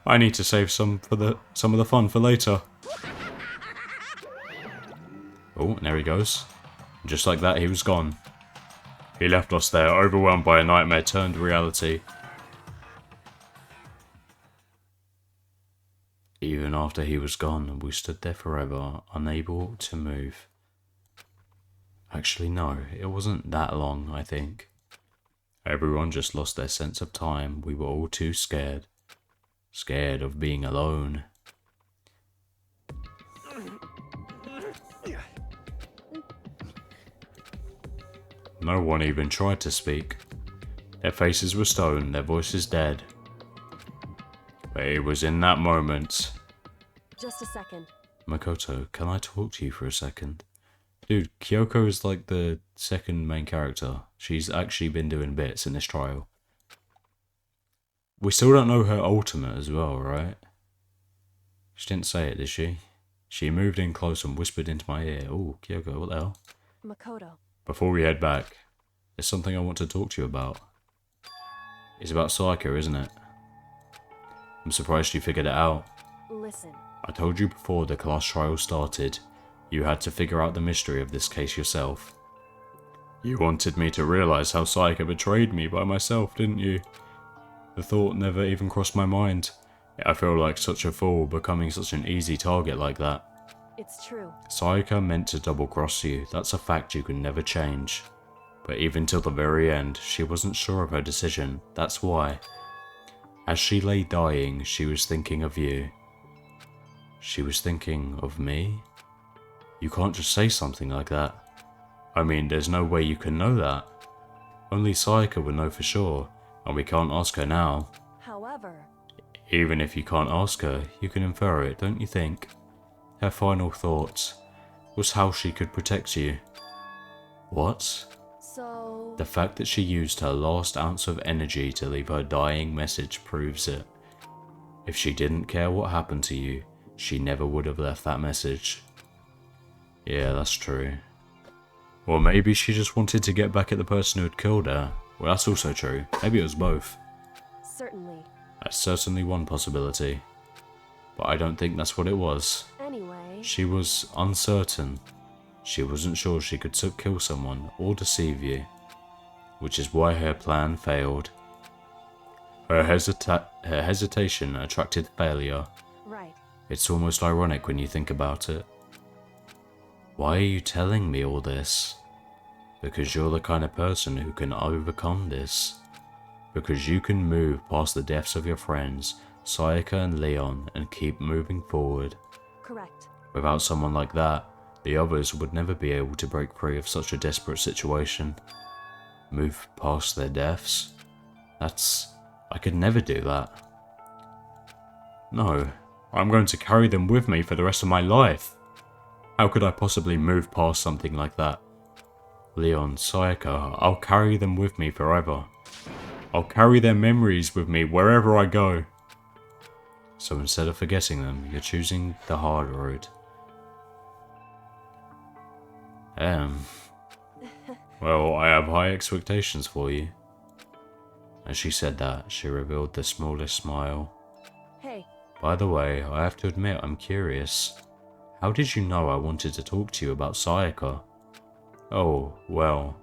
I need to save some of the fun for later. Oh, and there he goes. Just like that, he was gone. He left us there, overwhelmed by a nightmare turned reality. Even after he was gone, we stood there forever, unable to move. Actually, no, it wasn't that long, I think. Everyone just lost their sense of time. We were all too scared. Scared of being alone. No one even tried to speak. Their faces were stone, their voices dead. But it was in that moment. Just a second. Makoto, can I talk to you for a second? Dude, Kyoko is like the second main character. She's actually been doing bits in this trial. We still don't know her ultimate as well, right? She didn't say it, did she? She moved in close and whispered into my ear. Oh, Kyoko, what the hell? Makoto. Before we head back, there's something I want to talk to you about. It's about Saika, isn't it? I'm surprised you figured it out. Listen. I told you before the class trial started, you had to figure out the mystery of this case yourself. You wanted me to realize how Saika betrayed me by myself, didn't you? The thought never even crossed my mind. I feel like such a fool becoming such an easy target like that. It's true. Saika meant to double-cross you, that's a fact you can never change. But even till the very end, she wasn't sure of her decision, that's why. As she lay dying, she was thinking of you. She was thinking of me? You can't just say something like that. I mean, there's no way you can know that. Only Saika would know for sure, and we can't ask her now. However... Even if you can't ask her, you can infer it, don't you think? Her final thoughts was how she could protect you. What? So... The fact that she used her last ounce of energy to leave her dying message proves it. If she didn't care what happened to you, she never would have left that message. Yeah, that's true. Or maybe she just wanted to get back at the person who had killed her. Well, that's also true. Maybe it was both. Certainly. That's certainly one possibility. But I don't think that's what it was. Anyway... She was uncertain. She wasn't sure she could kill someone or deceive you. Which is why her plan failed. Her hesitation attracted failure. Right. It's almost ironic when you think about it. Why are you telling me all this? Because you're the kind of person who can overcome this. Because you can move past the deaths of your friends, Saika and Leon, and keep moving forward. Correct. Without someone like that, the others would never be able to break free of such a desperate situation. Move past their deaths? I could never do that. No, I'm going to carry them with me for the rest of my life. How could I possibly move past something like that? Leon, Saika, I'll carry them with me forever. I'll carry their memories with me wherever I go. So instead of forgetting them, you're choosing the hard road. Well, I have high expectations for you. As she said that, she revealed the smallest smile. Hey. By the way, I have to admit I'm curious. How did you know I wanted to talk to you about Saika? Oh, well.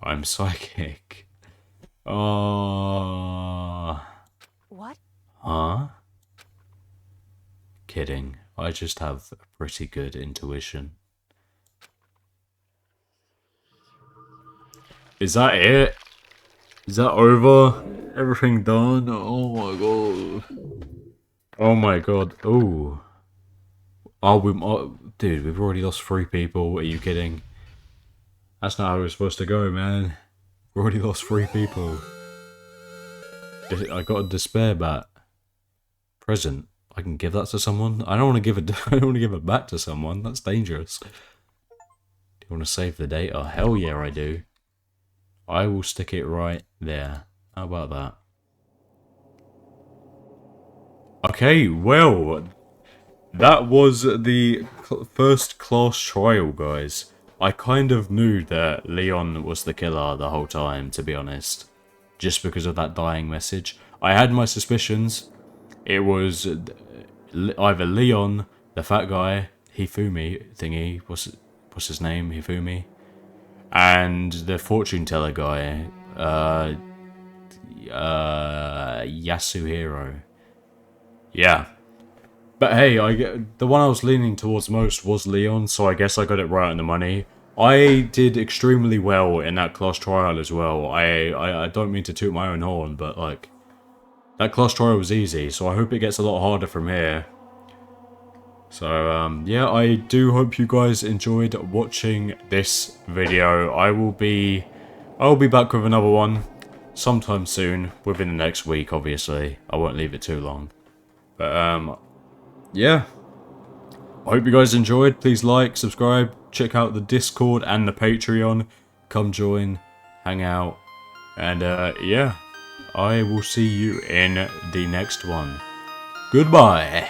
I'm psychic. Oh. What? Huh? Kidding. I just have a pretty good intuition. Is that it? Is that over? Everything done? Oh my god. Oh my god. Ooh. Dude, we've already lost 3 people. Are you kidding? That's not how it's supposed to go, man. We already lost 3 people. I got a despair bat. Present. I can give that to someone? I don't want to give it. I don't want to give it back to someone. That's dangerous. Do you want to save the data? Hell yeah, I do. I will stick it right there. How about that? Okay, well, that was the first class trial, guys. I kind of knew that Leon was the killer the whole time, to be honest. Just because of that dying message. I had my suspicions. It was either Leon, the fat guy, Hifumi thingy, what's his name, Hifumi? And the fortune teller guy, Yasuhiro. Yeah. But hey, the one I was leaning towards most was Leon, so I guess I got it right on the money. I did extremely well in that class trial as well. I don't mean to toot my own horn, but like, that class trial was easy, so I hope it gets a lot harder from here. So, yeah, I do hope you guys enjoyed watching this video. I'll be back with another one sometime soon, within the next week, obviously. I won't leave it too long. But, yeah. I hope you guys enjoyed. Please like, subscribe, check out the Discord and the Patreon. Come join, hang out, and, yeah. I will see you in the next one. Goodbye.